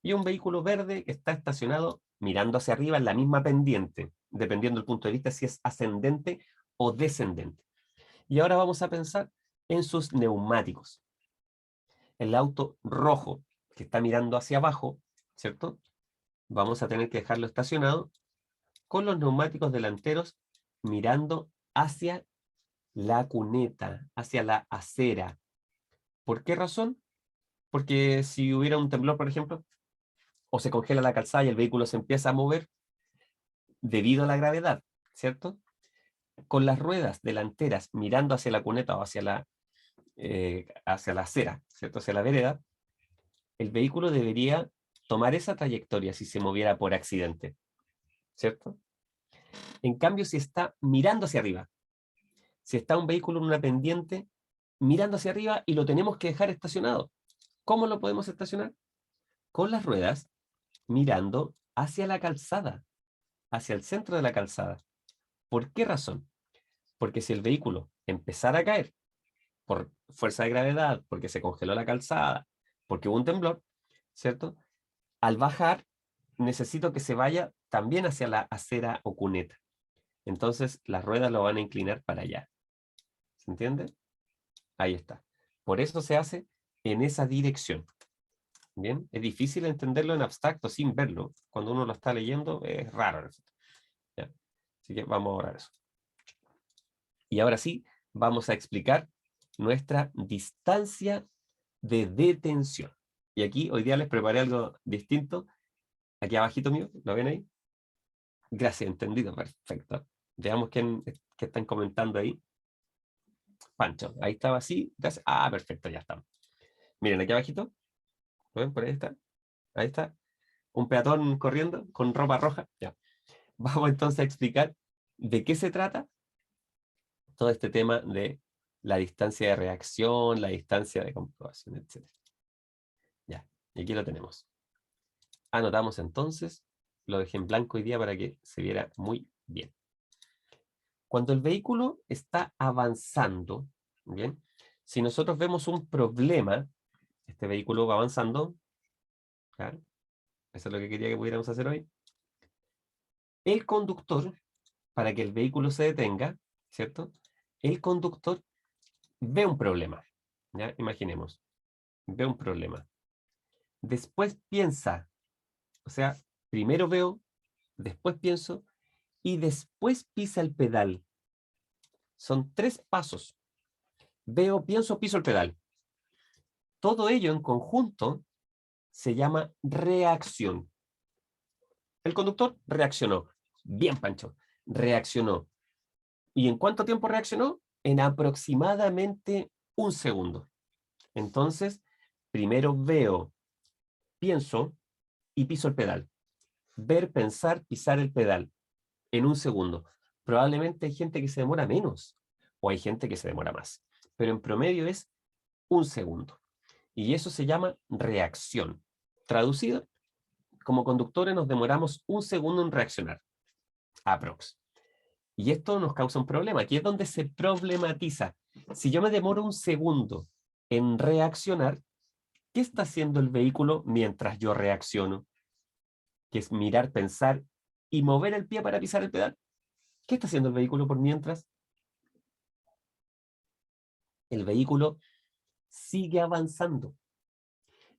Y un vehículo verde que está estacionado mirando hacia arriba en la misma pendiente, dependiendo del punto de vista si es ascendente o descendente. Y ahora vamos a pensar en sus neumáticos. El auto rojo que está mirando hacia abajo, ¿cierto? Vamos a tener que dejarlo estacionado con los neumáticos delanteros mirando hacia la cuneta, hacia la acera. ¿Por qué razón? Porque si hubiera un temblor, por ejemplo, o se congela la calzada y el vehículo se empieza a mover debido a la gravedad, ¿cierto? Con las ruedas delanteras mirando hacia la cuneta o hacia la acera, ¿cierto? Hacia la vereda, el vehículo debería tomar esa trayectoria si se moviera por accidente, ¿cierto? En cambio, si está mirando hacia arriba, si está un vehículo en una pendiente, mirando hacia arriba y lo tenemos que dejar estacionado. ¿Cómo lo podemos estacionar? Con las ruedas mirando hacia la calzada, hacia el centro de la calzada. ¿Por qué razón? Porque si el vehículo empezara a caer por fuerza de gravedad, porque se congeló la calzada, porque hubo un temblor, ¿cierto? Al bajar, necesito que se vaya también hacia la acera o cuneta. Entonces, las ruedas lo van a inclinar para allá. ¿Se entiende? Ahí está. Por eso se hace en esa dirección. Bien, es difícil entenderlo en abstracto sin verlo. Cuando uno lo está leyendo es raro. ¿Ya? Así que vamos a borrar eso. Y ahora sí, vamos a explicar nuestra distancia de detención. Y aquí hoy día les preparé algo distinto. Aquí abajito mío, ¿lo ven ahí? Gracias, entendido, perfecto. Veamos qué están comentando ahí. Pancho, ahí estaba así. Gracias. Ah, perfecto, ya estamos. Miren, aquí abajito. ¿Lo ven? Por ahí está. Ahí está. Un peatón corriendo con ropa roja. Ya. Vamos entonces a explicar de qué se trata todo este tema de la distancia de reacción, la distancia de comprobación, etc. Ya, y aquí lo tenemos. Anotamos entonces, lo dejé en blanco hoy día para que se viera muy bien. Cuando el vehículo está avanzando, ¿bien? Si nosotros vemos un problema, este vehículo va avanzando, ¿claro? Eso es lo que quería que pudiéramos hacer hoy. El conductor, para que el vehículo se detenga, ¿cierto? El conductor ve un problema, ¿ya? Imaginemos, ve un problema. Después piensa, o sea, primero veo, después pienso y después pisa el pedal. Son 3 pasos. Veo, pienso, piso el pedal. Todo ello en conjunto se llama reacción. El conductor reaccionó. Bien, Pancho, reaccionó. ¿Y en cuánto tiempo reaccionó? En aproximadamente 1 segundo. Entonces, primero veo, pienso y piso el pedal. Ver, pensar, pisar el pedal en 1 segundo. Probablemente hay gente que se demora menos o hay gente que se demora más. Pero en promedio es 1 segundo. Y eso se llama reacción. Traducido, como conductores nos demoramos 1 segundo en reaccionar. Aprox. Y esto nos causa un problema. Aquí es donde se problematiza. Si yo me demoro 1 segundo en reaccionar, ¿qué está haciendo el vehículo mientras yo reacciono? Que es mirar, pensar y mover el pie para pisar el pedal. ¿Qué está haciendo el vehículo por mientras? El vehículo sigue avanzando.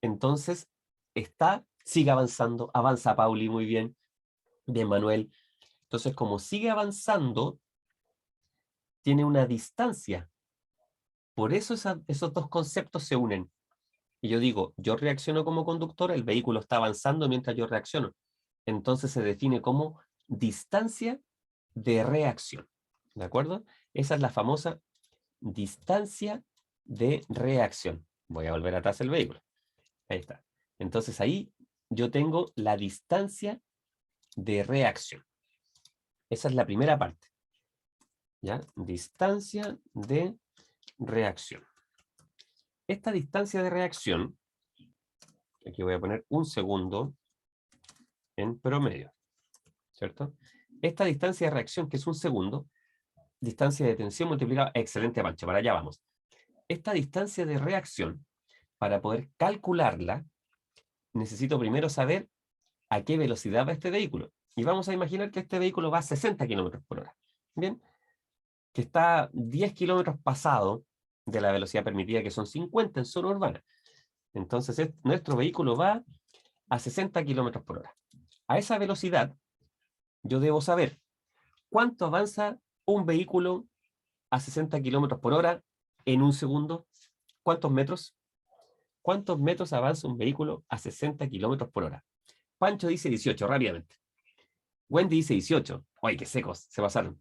Entonces, sigue avanzando, avanza Pauli muy bien, bien Manuel. Entonces, como sigue avanzando, tiene una distancia. Por eso esos dos conceptos se unen. Y yo digo, yo reacciono como conductor, el vehículo está avanzando mientras yo reacciono. Entonces se define como distancia de reacción. ¿De acuerdo? Esa es la famosa distancia de reacción. Voy a volver atrás el vehículo. Ahí está. Entonces ahí yo tengo la distancia de reacción. Esa es la primera parte. ¿Ya? Distancia de reacción. Esta distancia de reacción, aquí voy a poner 1 segundo en promedio, ¿cierto? Esta distancia de reacción, que es 1 segundo, distancia de tensión multiplicada, excelente Pancho, para allá vamos. Esta distancia de reacción, para poder calcularla, necesito primero saber a qué velocidad va este vehículo. Y vamos a imaginar que este vehículo va a 60 kilómetros por hora. Bien, que está 10 kilómetros pasado de la velocidad permitida, que son 50 en zona urbana. Entonces, nuestro vehículo va a 60 kilómetros por hora. A esa velocidad, yo debo saber cuánto avanza un vehículo a 60 kilómetros por hora en 1 segundo. ¿Cuántos metros? ¿Cuántos metros avanza un vehículo a 60 kilómetros por hora? Pancho dice 18, rápidamente. Wendy dice 18. ¡Ay, qué secos! Se pasaron.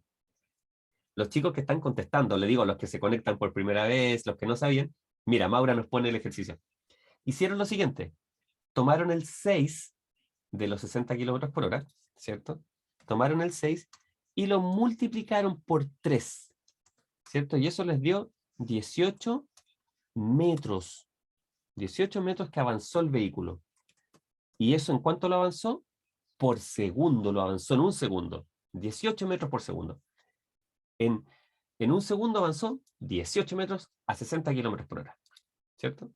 Los chicos que están contestando, le digo, los que se conectan por primera vez, los que no sabían, mira, Maura nos pone el ejercicio. Hicieron lo siguiente. Tomaron el 6 de los 60 kilómetros por hora, ¿cierto? Tomaron el 6 y lo multiplicaron por 3, ¿cierto? Y eso les dio 18 metros. 18 metros que avanzó el vehículo. ¿Y eso en cuánto lo avanzó? Por segundo, lo avanzó en 1 segundo. 18 metros por segundo. En 1 segundo avanzó 18 metros a 60 kilómetros por hora, ¿cierto?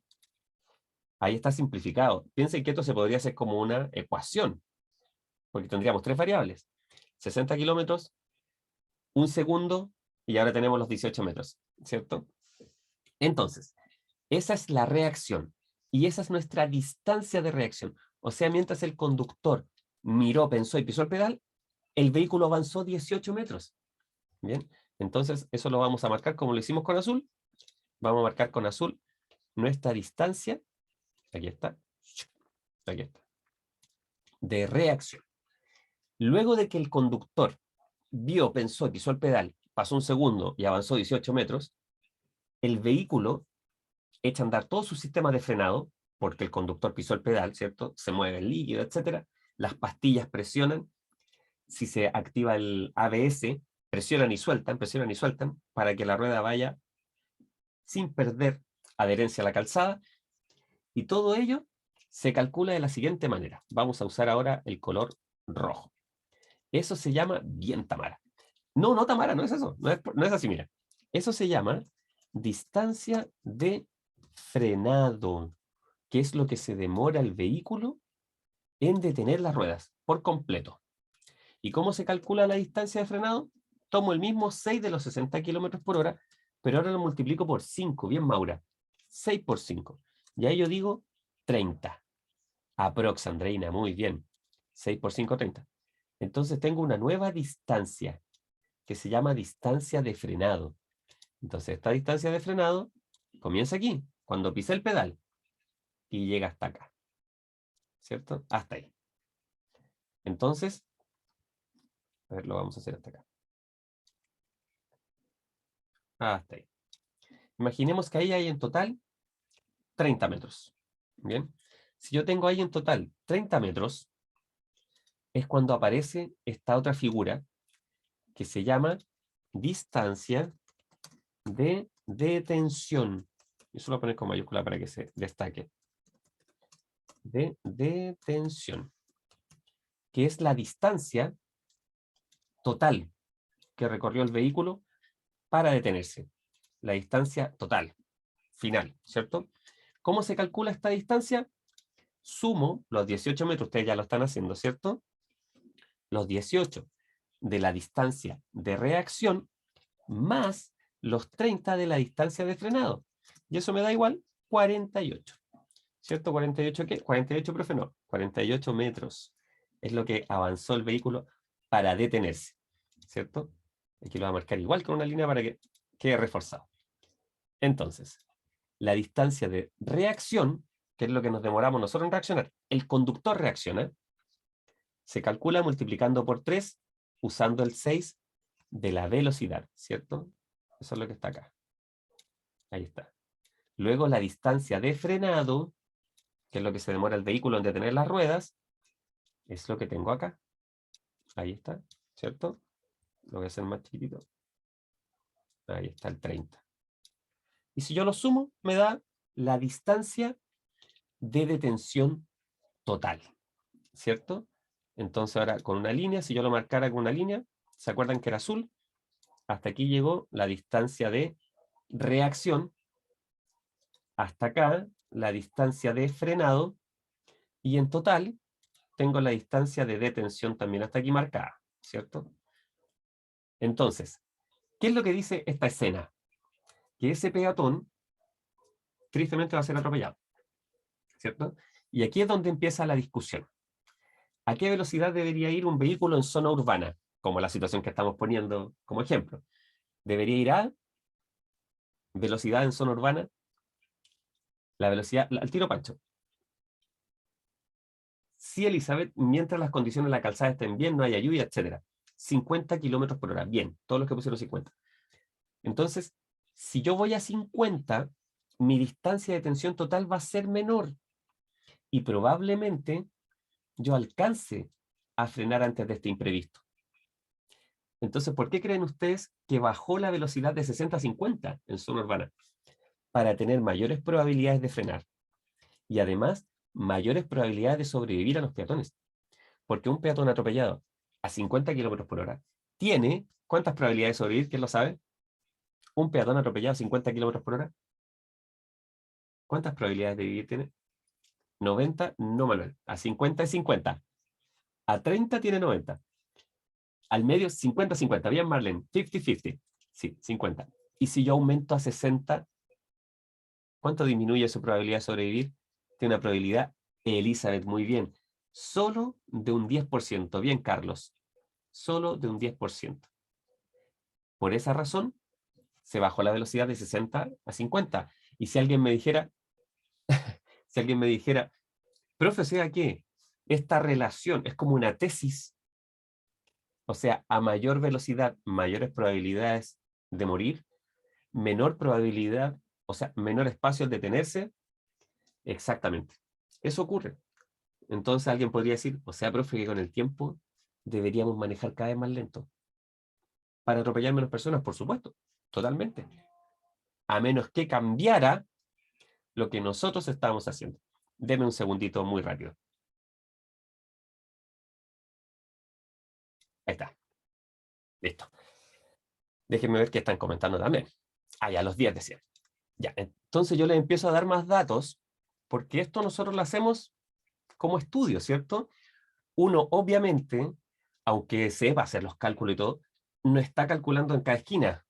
Ahí está simplificado. Piensen que esto se podría hacer como una ecuación, porque tendríamos 3 variables. 60 kilómetros, 1 segundo, y ahora tenemos los 18 metros, ¿cierto? Entonces, esa es la reacción, y esa es nuestra distancia de reacción. O sea, mientras el conductor miró, pensó y pisó el pedal, el vehículo avanzó 18 metros. Bien, entonces eso lo vamos a marcar como lo hicimos con azul. Vamos a marcar con azul nuestra distancia, aquí está, de reacción. Luego de que el conductor vio, pensó, pisó el pedal, pasó 1 segundo y avanzó 18 metros, el vehículo echa a andar todo su sistema de frenado, porque el conductor pisó el pedal, ¿cierto? Se mueve el líquido, etcétera. Las pastillas presionan. Si se activa el ABS, presionan y sueltan, para que la rueda vaya sin perder adherencia a la calzada. Y todo ello se calcula de la siguiente manera. Vamos a usar ahora el color rojo. Eso se llama bien, Tamara. No, no, Tamara, no es eso. No es así, mira. Eso se llama distancia de frenado, que es lo que se demora el vehículo en detener las ruedas por completo. ¿Y cómo se calcula la distancia de frenado? Tomo el mismo 6 de los 60 kilómetros por hora, pero ahora lo multiplico por 5. Bien, Maura. 6 por 5. Y ahí yo digo 30. Aprox, Andreina, muy bien. 6 por 5, 30. Entonces tengo una nueva distancia que se llama distancia de frenado. Entonces esta distancia de frenado comienza aquí, cuando pisé el pedal, y llega hasta acá. ¿Cierto? Hasta ahí. Entonces, a ver, lo vamos a hacer hasta acá. Hasta ahí. Imaginemos que ahí hay en total 30 metros. Bien. Si yo tengo ahí en total 30 metros, es cuando aparece esta otra figura que se llama distancia de detención. Eso lo voy a poner con mayúscula para que se destaque. De detención, que es la distancia total que recorrió el vehículo para detenerse. La distancia total, final, ¿cierto? ¿Cómo se calcula esta distancia? Sumo los 18 metros, ustedes ya lo están haciendo, ¿cierto? Los 18 de la distancia de reacción más los 30 de la distancia de frenado. Y eso me da igual 48. ¿Cierto? ¿48 qué? 48, profe, no. 48 metros es lo que avanzó el vehículo para detenerse. ¿Cierto? Aquí lo voy a marcar igual con una línea para que quede reforzado. Entonces, la distancia de reacción, que es lo que nos demoramos nosotros en reaccionar, el conductor reacciona, se calcula multiplicando por 3, usando el 6 de la velocidad, ¿cierto? Eso es lo que está acá. Ahí está. Luego la distancia de frenado, que es lo que se demora el vehículo en detener las ruedas, es lo que tengo acá. Ahí está, ¿cierto? Lo voy a hacer más chiquitito. Ahí está el 30. Y si yo lo sumo, me da la distancia de detención total, ¿cierto? Entonces ahora con una línea, si yo lo marcara con una línea, ¿se acuerdan que era azul? Hasta aquí llegó la distancia de reacción, hasta acá la distancia de frenado, y en total tengo la distancia de detención también hasta aquí marcada, ¿cierto? Entonces, ¿qué es lo que dice esta escena? Que ese peatón tristemente va a ser atropellado, ¿cierto? Y aquí es donde empieza la discusión. ¿A qué velocidad debería ir un vehículo en zona urbana? Como la situación que estamos poniendo como ejemplo. ¿Debería ir a velocidad en zona urbana? La velocidad, al tiro Pancho. Sí, Elizabeth, mientras las condiciones de la calzada estén bien, no haya lluvia, etc. 50 kilómetros por hora. Bien, todos los que pusieron 50. Entonces, si yo voy a 50, mi distancia de detención total va a ser menor. Y probablemente yo alcance a frenar antes de este imprevisto. Entonces, ¿por qué creen ustedes que bajó la velocidad de 60 a 50 en zona urbana? Para tener mayores probabilidades de frenar. Y además, mayores probabilidades de sobrevivir a los peatones. Porque un peatón atropellado a 50 kilómetros por hora tiene, ¿cuántas probabilidades de sobrevivir? ¿Quién lo sabe? Un peatón atropellado a 50 kilómetros por hora, ¿cuántas probabilidades de vivir tiene? 90, no, Manuel. A 50 es 50. A 30 tiene 90. Al medio 50-50. Bien, Marlene. 50-50. Sí, 50. Y si yo aumento a 60, ¿cuánto disminuye su probabilidad de sobrevivir? Tiene una probabilidad, Elizabeth, muy bien. Solo de un 10%. Bien, Carlos. Solo de un 10%. Por esa razón, se bajó la velocidad de 60 a 50. Y si alguien me dijera, profe, o sea que esta relación es como una tesis, o sea, a mayor velocidad, mayores probabilidades de morir, menor probabilidad, o sea, menor espacio al detenerse, exactamente. Eso ocurre. Entonces alguien podría decir, o sea, profe, que con el tiempo deberíamos manejar cada vez más lento. Para atropellar menos personas, por supuesto, totalmente. A menos que cambiara lo que nosotros estamos haciendo. Deme un segundito muy rápido. Ahí está. Listo. Déjenme ver qué están comentando también. Ah, ya, los días de 100. Ya, entonces yo les empiezo a dar más datos, porque esto nosotros lo hacemos como estudio, ¿cierto? Uno, obviamente, aunque sepa hacer los cálculos y todo, no está calculando en cada esquina.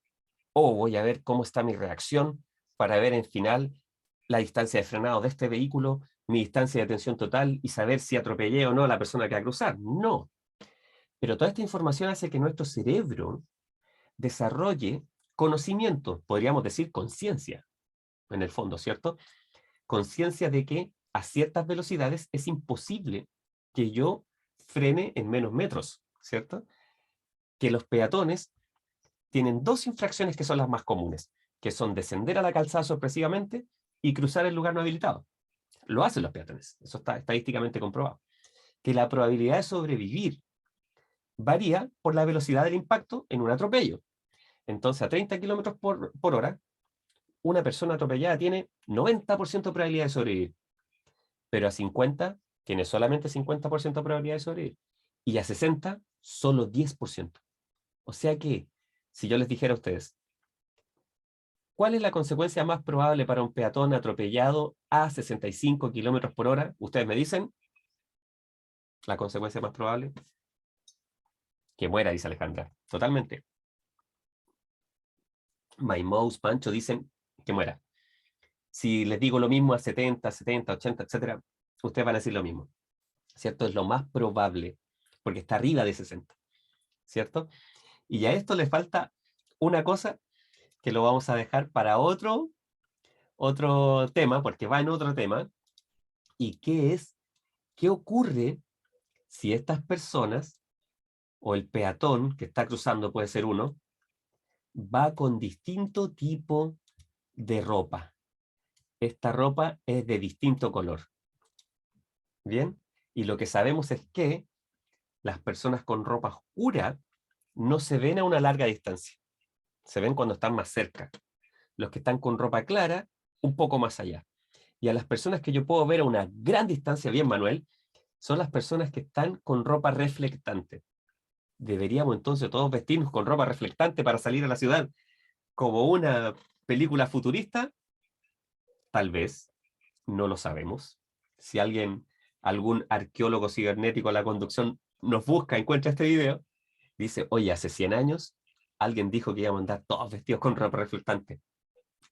O voy a ver cómo está mi reacción para ver en final la distancia de frenado de este vehículo, mi distancia de detención total y saber si atropellé o no a la persona que va a cruzar. No. Pero toda esta información hace que nuestro cerebro desarrolle conocimiento, podríamos decir conciencia, en el fondo, ¿cierto? Conciencia de que a ciertas velocidades es imposible que yo frene en menos metros, ¿cierto? Que los peatones tienen dos infracciones que son las más comunes, que son descender a la calzada sorpresivamente y cruzar el lugar no habilitado. Lo hacen los peatones, eso está estadísticamente comprobado. Que la probabilidad de sobrevivir varía por la velocidad del impacto en un atropello. Entonces, a 30 kilómetros por hora, una persona atropellada tiene 90% de probabilidad de sobrevivir, pero a 50 tiene solamente 50% de probabilidad de sobrevivir, y a 60 solo 10%. O sea que, si yo les dijera a ustedes, ¿cuál es la consecuencia más probable para un peatón atropellado a 65 kilómetros por hora? Ustedes me dicen, la consecuencia más probable, que muera, dice Alejandra. Totalmente. My Mouse, Pancho dicen que muera. Si les digo lo mismo a 70, 70, 80, etcétera, ustedes van a decir lo mismo, ¿cierto? Es lo más probable, porque está arriba de 60, ¿cierto? Y a esto le falta una cosa que lo vamos a dejar para otro tema, porque va en otro tema, y que es, ¿qué ocurre si estas personas, o el peatón que está cruzando, puede ser uno, va con distinto tipo de ropa? Esta ropa es de distinto color. ¿Bien? Y lo que sabemos es que las personas con ropa oscura no se ven a una larga distancia, se ven cuando están más cerca. Los que están con ropa clara, un poco más allá. Y a las personas que yo puedo ver a una gran distancia, bien Manuel, son las personas que están con ropa reflectante. Deberíamos entonces todos vestirnos con ropa reflectante para salir a la ciudad como una película futurista. Tal vez, no lo sabemos. Si algún arqueólogo cibernético de la conducción nos busca, encuentra este video, dice, oye, hace 100 años alguien dijo que íbamos a andar todos vestidos con ropa reflectante.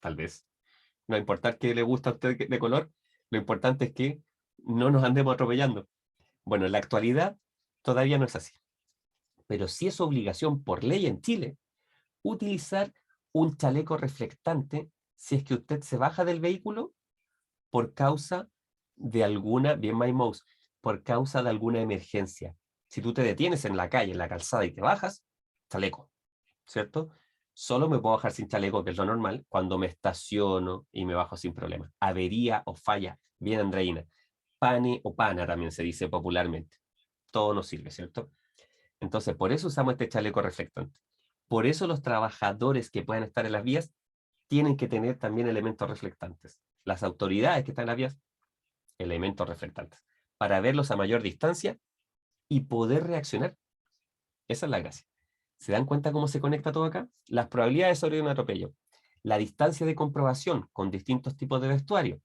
Tal vez. No importa qué le gusta a usted de color, lo importante es que no nos andemos atropellando. Bueno, en la actualidad todavía no es así, pero sí es obligación por ley en Chile utilizar un chaleco reflectante si es que usted se baja del vehículo por causa de alguna, bien my mouse, por causa de alguna emergencia. Si tú te detienes en la calle, en la calzada y te bajas, chaleco, ¿cierto? Solo me puedo bajar sin chaleco, que es lo normal, cuando me estaciono y me bajo sin problema. Avería o falla, bien Andreina. Pane o pana también se dice popularmente. Todo nos sirve, ¿cierto? Entonces, por eso usamos este chaleco reflectante. Por eso los trabajadores que puedan estar en las vías tienen que tener también elementos reflectantes. Las autoridades que están en las vías, elementos reflectantes, para verlos a mayor distancia y poder reaccionar. Esa es la gracia. ¿Se dan cuenta cómo se conecta todo acá? Las probabilidades sobre un atropello, la distancia de comprobación con distintos tipos de vestuario,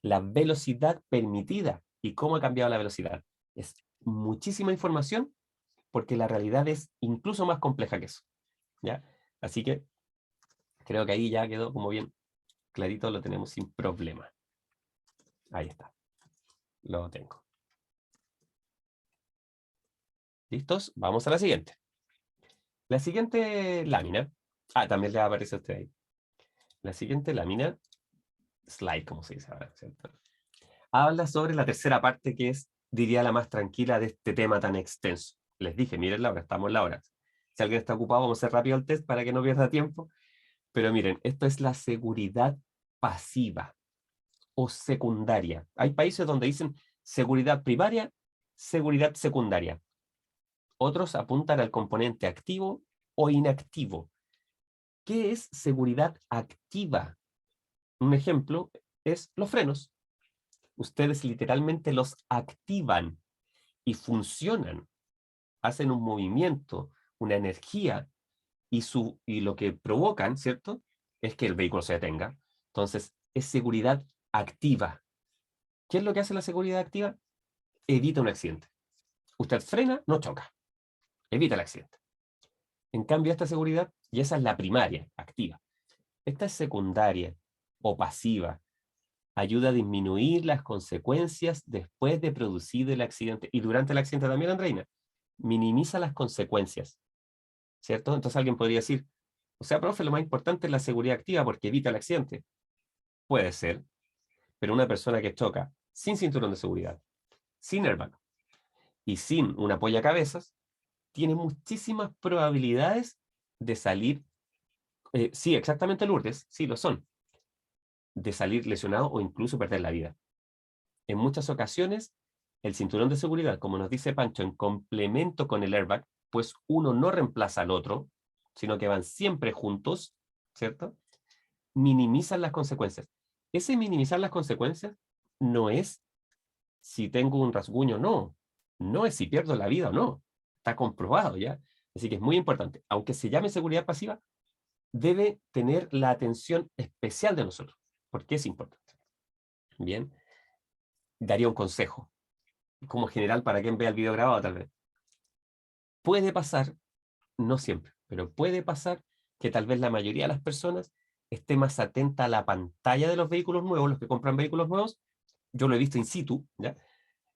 la velocidad permitida y cómo ha cambiado la velocidad. Es muchísima información porque la realidad es incluso más compleja que eso, ¿ya? Así que creo que ahí ya quedó como bien clarito, lo tenemos sin problema. Ahí está, lo tengo. ¿Listos? Vamos a la siguiente. La siguiente lámina, también le aparece a usted ahí. La siguiente lámina, slide, como se dice ahora, ¿cierto? Habla sobre la tercera parte que es, diría, la más tranquila de este tema tan extenso. Les dije, miren la hora, estamos en la hora. Si alguien está ocupado, vamos a hacer rápido el test para que no pierda tiempo. Pero miren, esto es la seguridad pasiva o secundaria. Hay países donde dicen seguridad primaria, seguridad secundaria. Otros apuntan al componente activo o inactivo. ¿Qué es seguridad activa? Un ejemplo es los frenos. Ustedes literalmente los activan y funcionan, hacen un movimiento, una energía, y lo que provocan, ¿cierto? Es que el vehículo se detenga. Entonces, es seguridad activa. ¿Qué es lo que hace la seguridad activa? Evita un accidente. Usted frena, no choca. Evita el accidente. En cambio, esta seguridad, y esa es la primaria, activa. Esta es secundaria o pasiva. Ayuda a disminuir las consecuencias después de producir el accidente. Y durante el accidente también, Andreina, minimiza las consecuencias, ¿cierto? Entonces alguien podría decir, o sea, profe, lo más importante es la seguridad activa porque evita el accidente. Puede ser, pero una persona que choca sin cinturón de seguridad, sin airbag y sin un apoyacabezas, tiene muchísimas probabilidades de salir, sí, exactamente Lourdes, sí lo son, de salir lesionado o incluso perder la vida. En muchas ocasiones, el cinturón de seguridad, como nos dice Pancho, en complemento con el airbag, pues uno no reemplaza al otro, sino que van siempre juntos, ¿cierto? Minimizan las consecuencias. Ese minimizar las consecuencias no es si tengo un rasguño o no, no es si pierdo la vida o no, está comprobado ya. Así que es muy importante. Aunque se llame seguridad pasiva, debe tener la atención especial de nosotros, porque es importante. Bien, daría un consejo, como general para quien vea el video grabado tal vez. Puede pasar, no siempre, pero puede pasar que tal vez la mayoría de las personas esté más atenta a la pantalla de los vehículos nuevos, los que compran vehículos nuevos, yo lo he visto in situ, ¿ya?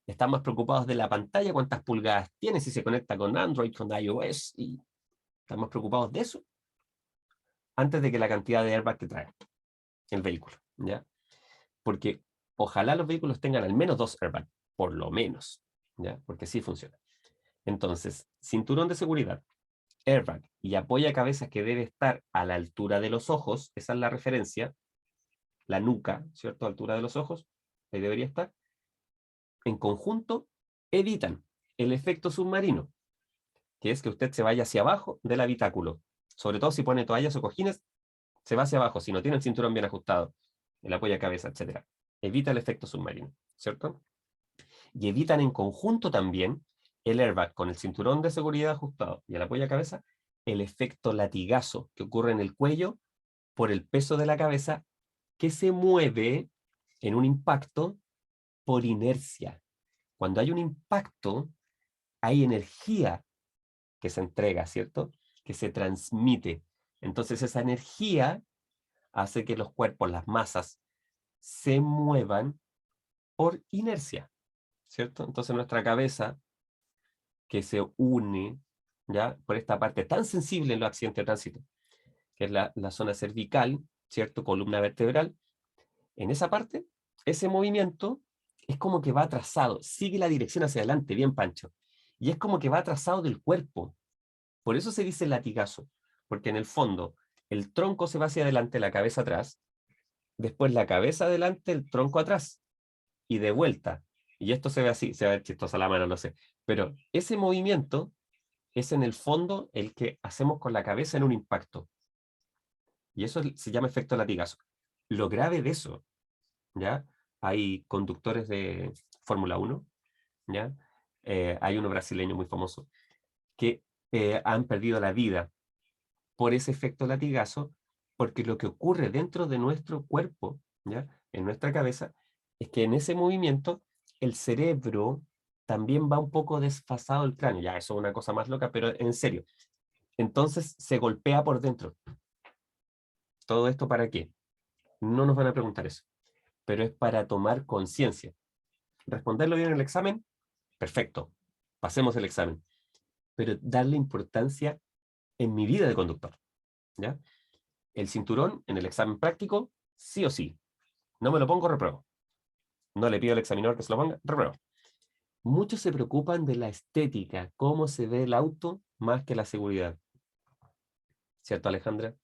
Están más preocupados de la pantalla, cuántas pulgadas tiene, si se conecta con Android, con iOS, y están más preocupados de eso antes de que la cantidad de airbag que trae el vehículo, ¿ya? Porque ojalá los vehículos tengan al menos 2 airbags, por lo menos, ¿ya? Porque sí funciona. Entonces, cinturón de seguridad, airbag y apoya cabezas que debe estar a la altura de los ojos, esa es la referencia, la nuca, ¿cierto? A altura de los ojos, ahí debería estar. en conjunto evitan el efecto submarino, que es que usted se vaya hacia abajo del habitáculo. Sobre todo si pone toallas o cojines, se va hacia abajo, si no tiene el cinturón bien ajustado, el apoyo de cabeza, etc. Evita el efecto submarino, ¿cierto? Y evitan en conjunto también el airbag con el cinturón de seguridad ajustado y el apoyo de cabeza, el efecto latigazo que ocurre en el cuello por el peso de la cabeza que se mueve en un impacto por inercia. Cuando hay un impacto, hay energía que se entrega, ¿cierto? Que se transmite. Entonces esa energía hace que los cuerpos, las masas, se muevan por inercia, ¿cierto? Entonces nuestra cabeza, que se une, ¿ya? Por esta parte tan sensible en los accidentes de tránsito, que es la zona cervical, ¿cierto? Columna vertebral, en esa parte, ese movimiento es como que va atrasado, sigue la dirección hacia adelante, bien Pancho, y es como que va atrasado del cuerpo. Por eso se dice latigazo, porque en el fondo el tronco se va hacia adelante, la cabeza atrás, después la cabeza adelante, el tronco atrás, y de vuelta. Y esto se ve así, se ve chistosa la mano, no sé. Pero ese movimiento es en el fondo el que hacemos con la cabeza en un impacto. Y eso se llama efecto latigazo. Lo grave de eso, ¿ya? Hay conductores de Fórmula 1, ¿ya? Hay uno brasileño muy famoso, que han perdido la vida por ese efecto latigazo, porque lo que ocurre dentro de nuestro cuerpo, ¿ya? En nuestra cabeza, es que en ese movimiento el cerebro también va un poco desfasado del cráneo. Ya, eso es una cosa más loca, pero en serio. Entonces se golpea por dentro. ¿Todo esto para qué? No nos van a preguntar eso, pero es para tomar conciencia. Responderlo bien en el examen, perfecto, pasemos el examen. Pero darle importancia en mi vida de conductor, ¿ya? El cinturón en el examen práctico, sí o sí. No me lo pongo, repruebo. No le pido al examinador que se lo ponga, repruebo. Muchos se preocupan de la estética, cómo se ve el auto, más que la seguridad. ¿Cierto, Alejandra?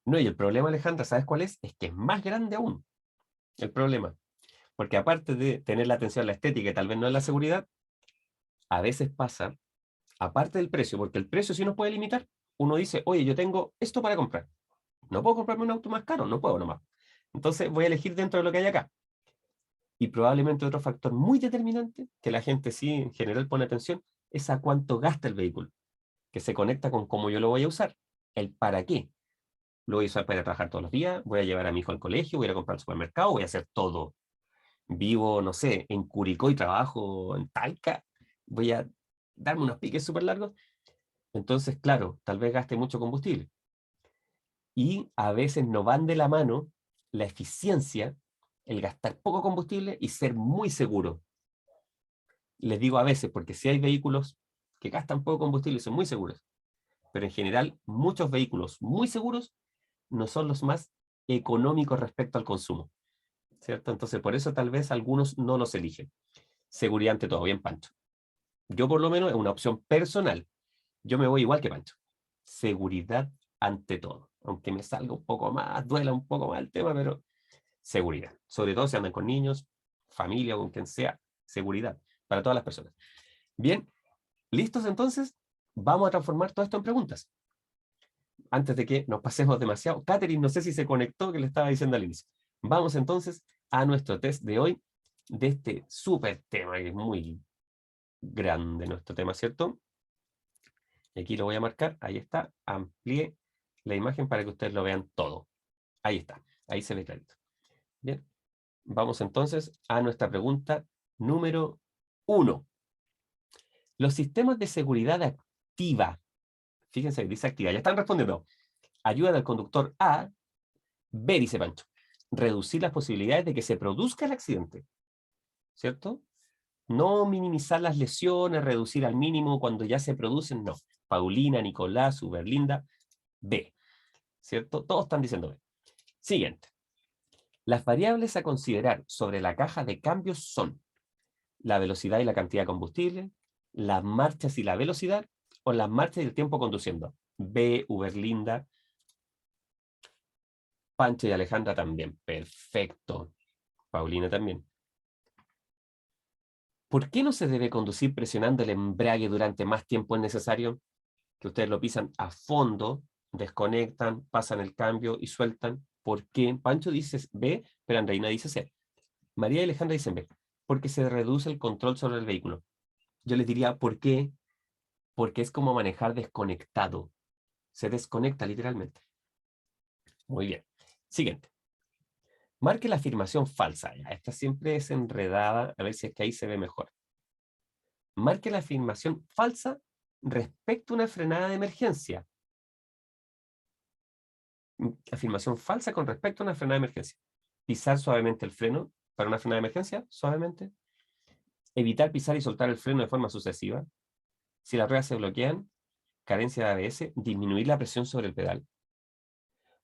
No, y el problema, Alejandra, ¿sabes cuál es? Es que es más grande aún el problema. Porque aparte de tener la atención a la estética y tal vez no en la seguridad, a veces pasa, aparte del precio, porque el precio sí nos puede limitar. Uno dice, oye, yo tengo esto para comprar. No puedo comprarme un auto más caro, no puedo nomás. Entonces voy a elegir dentro de lo que hay acá. Y probablemente otro factor muy determinante, que la gente sí en general pone atención, es a cuánto gasta el vehículo, que se conecta con cómo yo lo voy a usar, el para qué. Lo voy a usar para trabajar todos los días, voy a llevar a mi hijo al colegio, voy a ir a comprar al supermercado, voy a hacer todo. Vivo, no sé, en Curicó y trabajo en Talca, voy a darme unos piques súper largos. Entonces, claro, tal vez gaste mucho combustible. Y a veces no van de la mano la eficiencia, el gastar poco combustible y ser muy seguro. Les digo a veces, porque sí hay vehículos que gastan poco combustible y son muy seguros, pero en general muchos vehículos muy seguros no son los más económicos respecto al consumo, ¿cierto? Entonces por eso tal vez algunos no los eligen. Seguridad ante todo, bien Pancho. Yo por lo menos es una opción personal. Yo me voy igual que Pancho. Seguridad ante todo. Aunque me salga un poco más, duela un poco más el tema, pero seguridad. Sobre todo si andan con niños, familia o con quien sea, seguridad para todas las personas. Bien, ¿listos entonces? Vamos a transformar todo esto en preguntas. Antes de que nos pasemos demasiado. Catherine, no sé si se conectó, que le estaba diciendo al inicio. Vamos entonces a nuestro test de hoy, de este súper tema, que es muy grande nuestro tema, ¿cierto? Y aquí lo voy a marcar, ahí está, amplié la imagen para que ustedes lo vean todo. Ahí está, ahí se ve clarito. Bien, vamos entonces a nuestra pregunta número 1. Los sistemas de seguridad activa, fíjense, dice activa, ya están respondiendo, ayudan al conductor a, B, dice Pancho, reducir las posibilidades de que se produzca el accidente, ¿cierto? No minimizar las lesiones, reducir al mínimo cuando ya se producen, no. Paulina, Nicolás, Uberlinda, B, ¿cierto? Todos están diciendo B. Siguiente. Las variables a considerar sobre la caja de cambios son la velocidad y la cantidad de combustible, las marchas y la velocidad, o las marchas y el tiempo conduciendo. B, Uberlinda, Pancho y Alejandra también. Perfecto. Paulina también. ¿Por qué no se debe conducir presionando el embrague durante más tiempo es necesario? Que ustedes lo pisan a fondo, desconectan, pasan el cambio y sueltan. ¿Por qué? Pancho dice B, pero Andreina dice C. María y Alejandra dicen B, porque se reduce el control sobre el vehículo. Yo les diría, ¿por qué? Porque es como manejar desconectado. Se desconecta literalmente. Muy bien. Siguiente. Marque la afirmación falsa. Ya, esta siempre es enredada. A ver si es que ahí se ve mejor. Marque la afirmación falsa respecto a una frenada de emergencia. Afirmación falsa con respecto a una frenada de emergencia. Pisar suavemente el freno para una frenada de emergencia, suavemente. Evitar pisar y soltar el freno de forma sucesiva. Si las ruedas se bloquean, carencia de ABS, disminuir la presión sobre el pedal.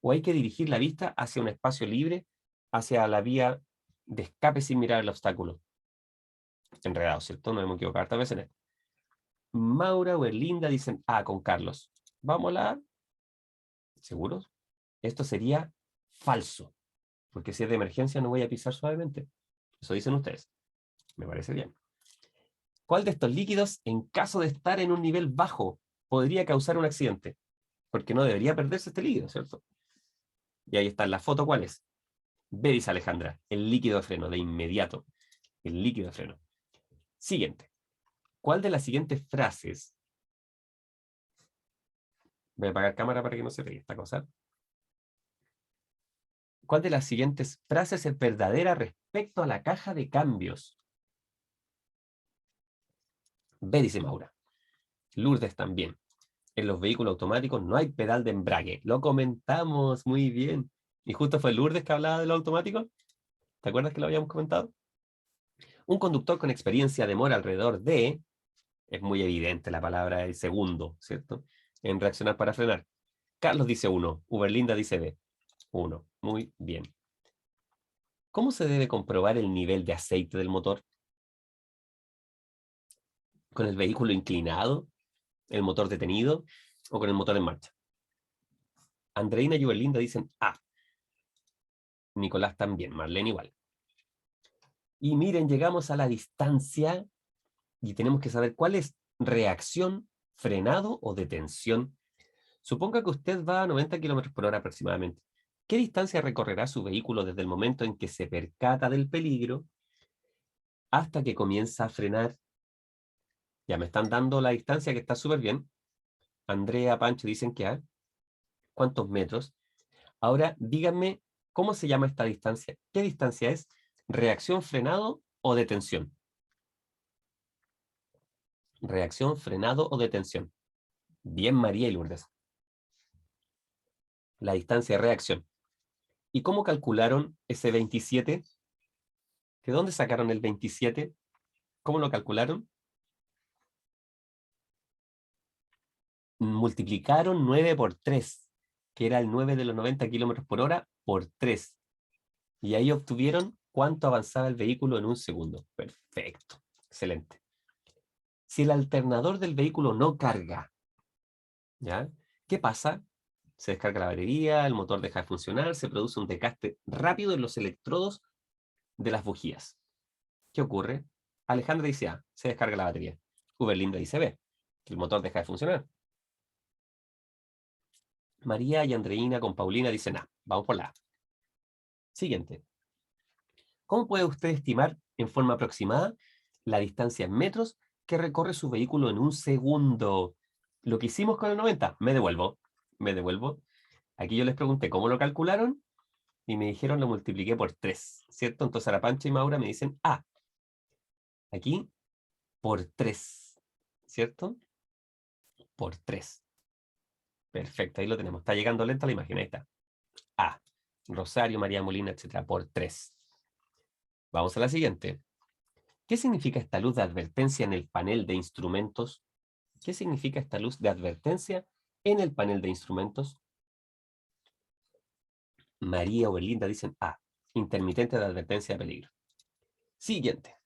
O hay que dirigir la vista hacia un espacio libre, hacia la vía de escape sin mirar el obstáculo. Enredado, ¿cierto? No hemos equivocado esta vez en esto. Maura o Erlinda dicen A con Carlos. Vamos a la A. ¿Seguros? Esto sería falso, porque si es de emergencia no voy a pisar suavemente. Eso dicen ustedes. Me parece bien. ¿Cuál de estos líquidos, en caso de estar en un nivel bajo, podría causar un accidente? Porque no debería perderse este líquido, ¿cierto? Y ahí está en la foto, ¿cuál es? B, dice Alejandra, el líquido de freno, de inmediato. El líquido de freno. Siguiente. ¿Cuál de las siguientes frases? Voy a apagar cámara para que no se vea esta cosa. ¿Cuál de las siguientes frases es verdadera respecto a la caja de cambios? B, dice Maura. Lourdes también. En los vehículos automáticos no hay pedal de embrague. Lo comentamos muy bien. Y justo fue Lourdes que hablaba de lo automático. ¿Te acuerdas que lo habíamos comentado? Un conductor con experiencia demora alrededor de, es muy evidente la palabra el segundo, ¿cierto? En reaccionar para frenar. Carlos dice 1, Uberlinda dice B. 1, muy bien. ¿Cómo se debe comprobar el nivel de aceite del motor? ¿Con el vehículo inclinado, el motor detenido o con el motor en marcha? Andreina y Uberlinda dicen A. Nicolás también, Marlene igual. Y miren, llegamos a la distancia y tenemos que saber cuál es reacción, frenado o detención. Suponga que usted va a 90 kilómetros por hora aproximadamente. ¿Qué distancia recorrerá su vehículo desde el momento en que se percata del peligro hasta que comienza a frenar? Ya me están dando la distancia que está súper bien. Andrea, Pancho dicen que hay. ¿Cuántos metros? Ahora díganme, ¿cómo se llama esta distancia? ¿Qué distancia es? ¿Reacción, frenado o detención? Reacción, frenado o detención. Bien, María y Lourdes. La distancia de reacción. ¿Y cómo calcularon ese 27? ¿De dónde sacaron el 27? ¿Cómo lo calcularon? Multiplicaron 9 por 3, que era el 9 de los 90 kilómetros por hora, por 3. Y ahí obtuvieron cuánto avanzaba el vehículo en un segundo. Perfecto. Excelente. Si el alternador del vehículo no carga, ¿ya? ¿Qué pasa? Se descarga la batería, el motor deja de funcionar, se produce un desgaste rápido en los electrodos de las bujías. ¿Qué ocurre? Alejandra dice A, se descarga la batería. Uberlinda dice B, que el motor deja de funcionar. María y Andreina con Paulina dicen A. Vamos por la A. Siguiente. ¿Cómo puede usted estimar en forma aproximada la distancia en metros que recorre su vehículo en un segundo? Lo que hicimos con el 90, me devuelvo. Me devuelvo. Aquí yo les pregunté cómo lo calcularon y me dijeron lo multipliqué por 3, ¿cierto? Entonces Arapancha y Maura me dicen A. Aquí por 3, ¿cierto? Por 3. Perfecto, ahí lo tenemos. Está llegando lenta la imagen, ahí está. A. Rosario, María Molina, etcétera, por 3. Vamos a la siguiente. ¿Qué significa esta luz de advertencia en el panel de instrumentos? ¿Qué significa esta luz de advertencia en el panel de instrumentos? María o Belinda dicen A. Intermitente de advertencia de peligro. Siguiente.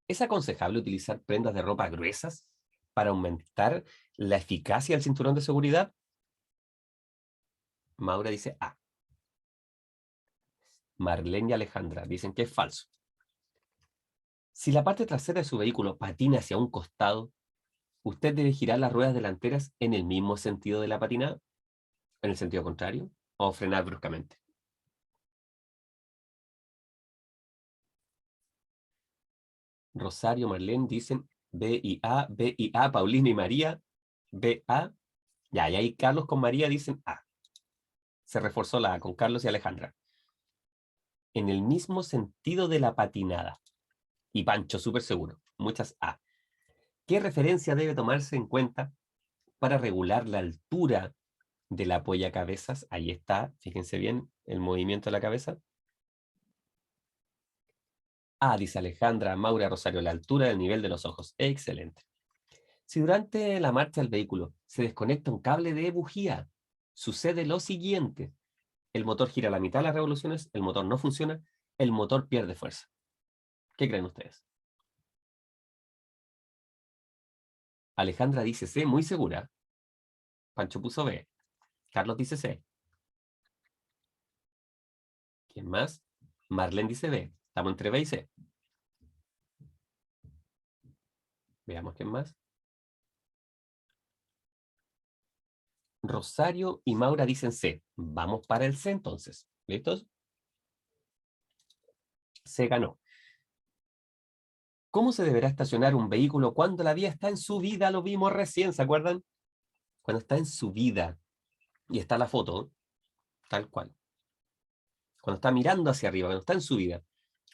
¿Es aconsejable utilizar prendas de ropa gruesas para aumentar la eficacia del cinturón de seguridad? Maura dice A. Marlene y Alejandra dicen que es falso. Si la parte trasera de su vehículo patina hacia un costado, ¿usted debe girar las ruedas delanteras en el mismo sentido de la patinada? ¿En el sentido contrario? ¿O frenar bruscamente? Rosario, Marlene dicen B y A, B y A, Paulina y María, B, A. Ya, y ahí Carlos con María dicen A. Se reforzó la A con Carlos y Alejandra. En el mismo sentido de la patinada. Y Pancho, súper seguro. Muchas A. ¿Qué referencia debe tomarse en cuenta para regular la altura del apoyacabezas? Ahí está, fíjense bien el movimiento de la cabeza. Ah, dice Alejandra, Maura, Rosario, la altura del nivel de los ojos. Excelente. Si durante la marcha del vehículo se desconecta un cable de bujía, sucede lo siguiente. El motor gira a la mitad de las revoluciones, el motor no funciona, el motor pierde fuerza. ¿Qué creen ustedes? Alejandra dice C, muy segura. Pancho puso B. Carlos dice C. ¿Quién más? Marlene dice B. Estamos entre B y C. Veamos quién más. Rosario y Maura dicen C. Vamos para el C entonces. ¿Listos? C ganó. ¿Cómo se deberá estacionar un vehículo cuando la vía está en subida? Lo vimos recién, ¿se acuerdan? Cuando está en subida y está la foto, tal cual. Cuando está mirando hacia arriba, cuando está en subida,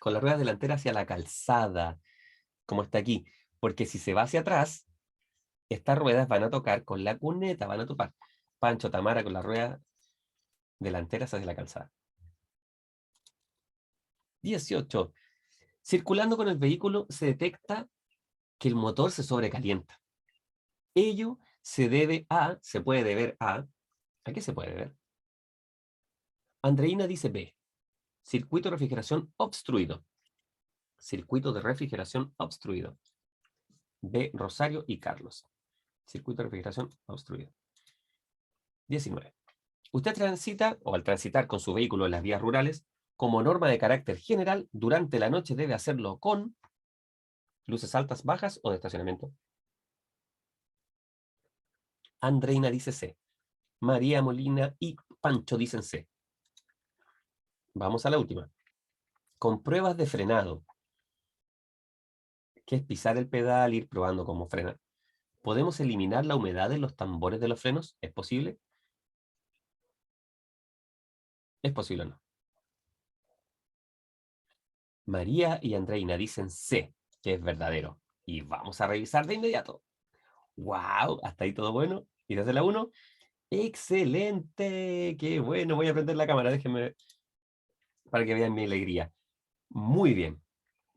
con la rueda delantera hacia la calzada, como está aquí. Porque si se va hacia atrás, estas ruedas van a tocar con la cuneta, van a topar. Pancho, Tamara con las ruedas delanteras hacia la calzada. 18. Circulando con el vehículo se detecta que el motor se sobrecalienta. Ello se debe a, se puede deber ¿a qué se puede deber? Andreina dice B, circuito de refrigeración obstruido. Circuito de refrigeración obstruido. B, Rosario y Carlos. Circuito de refrigeración obstruido. 19. Usted transita, o al transitar con su vehículo en las vías rurales, como norma de carácter general, durante la noche debe hacerlo con luces altas, bajas o de estacionamiento. Andreina dice C. María Molina y Pancho dicen C. Vamos a la última. Con pruebas de frenado, que es pisar el pedal, ir probando cómo frena, ¿podemos eliminar la humedad en los tambores de los frenos? ¿Es posible? ¿Es posible o no? María y Andreina dicen C, que es verdadero. Y vamos a revisar de inmediato. ¡Wow! Hasta ahí todo bueno. ¿Y desde la 1? ¡Excelente! ¡Qué bueno! Voy a prender la cámara, déjenme para que vean mi alegría. Muy bien,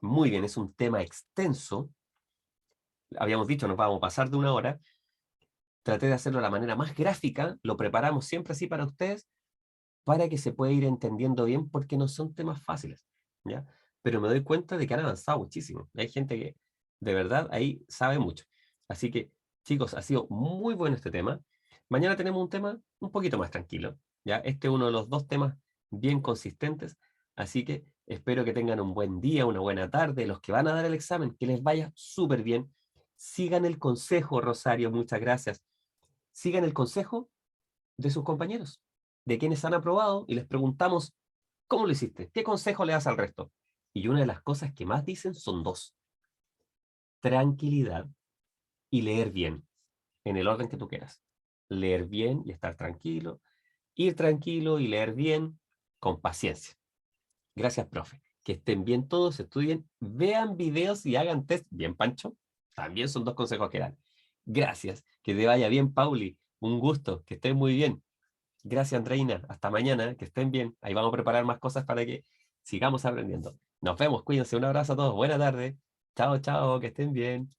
muy bien. Es un tema extenso. Habíamos dicho, nos vamos a pasar de 1 hora. Traté de hacerlo de la manera más gráfica. Lo preparamos siempre así para ustedes, para que se pueda ir entendiendo bien, porque no son temas fáciles, ¿ya? Pero me doy cuenta de que han avanzado muchísimo. Hay gente que de verdad ahí sabe mucho. Así que, chicos, ha sido muy bueno este tema. Mañana tenemos un tema un poquito más tranquilo, ¿ya? Este es uno de los 2 temas bien consistentes, así que espero que tengan un buen día, una buena tarde. Los que van a dar el examen, que les vaya súper bien. Sigan el consejo, Rosario, muchas gracias. Sigan el consejo de sus compañeros, de quienes han aprobado, y les preguntamos, ¿cómo lo hiciste? ¿Qué consejo le das al resto? Y una de las cosas que más dicen son 2. Tranquilidad y leer bien, en el orden que tú quieras. Leer bien y estar tranquilo, ir tranquilo y leer bien con paciencia. Gracias, profe. Que estén bien todos, estudien, vean videos y hagan test. Bien, Pancho. También son 2 consejos que dan. Gracias. Que te vaya bien, Pauli. Un gusto. Que estés muy bien. Gracias, Andreina. Hasta mañana, que estén bien. Ahí vamos a preparar más cosas para que sigamos aprendiendo. Nos vemos, cuídense. Un abrazo a todos. Buena tarde. Chao, chao, que estén bien.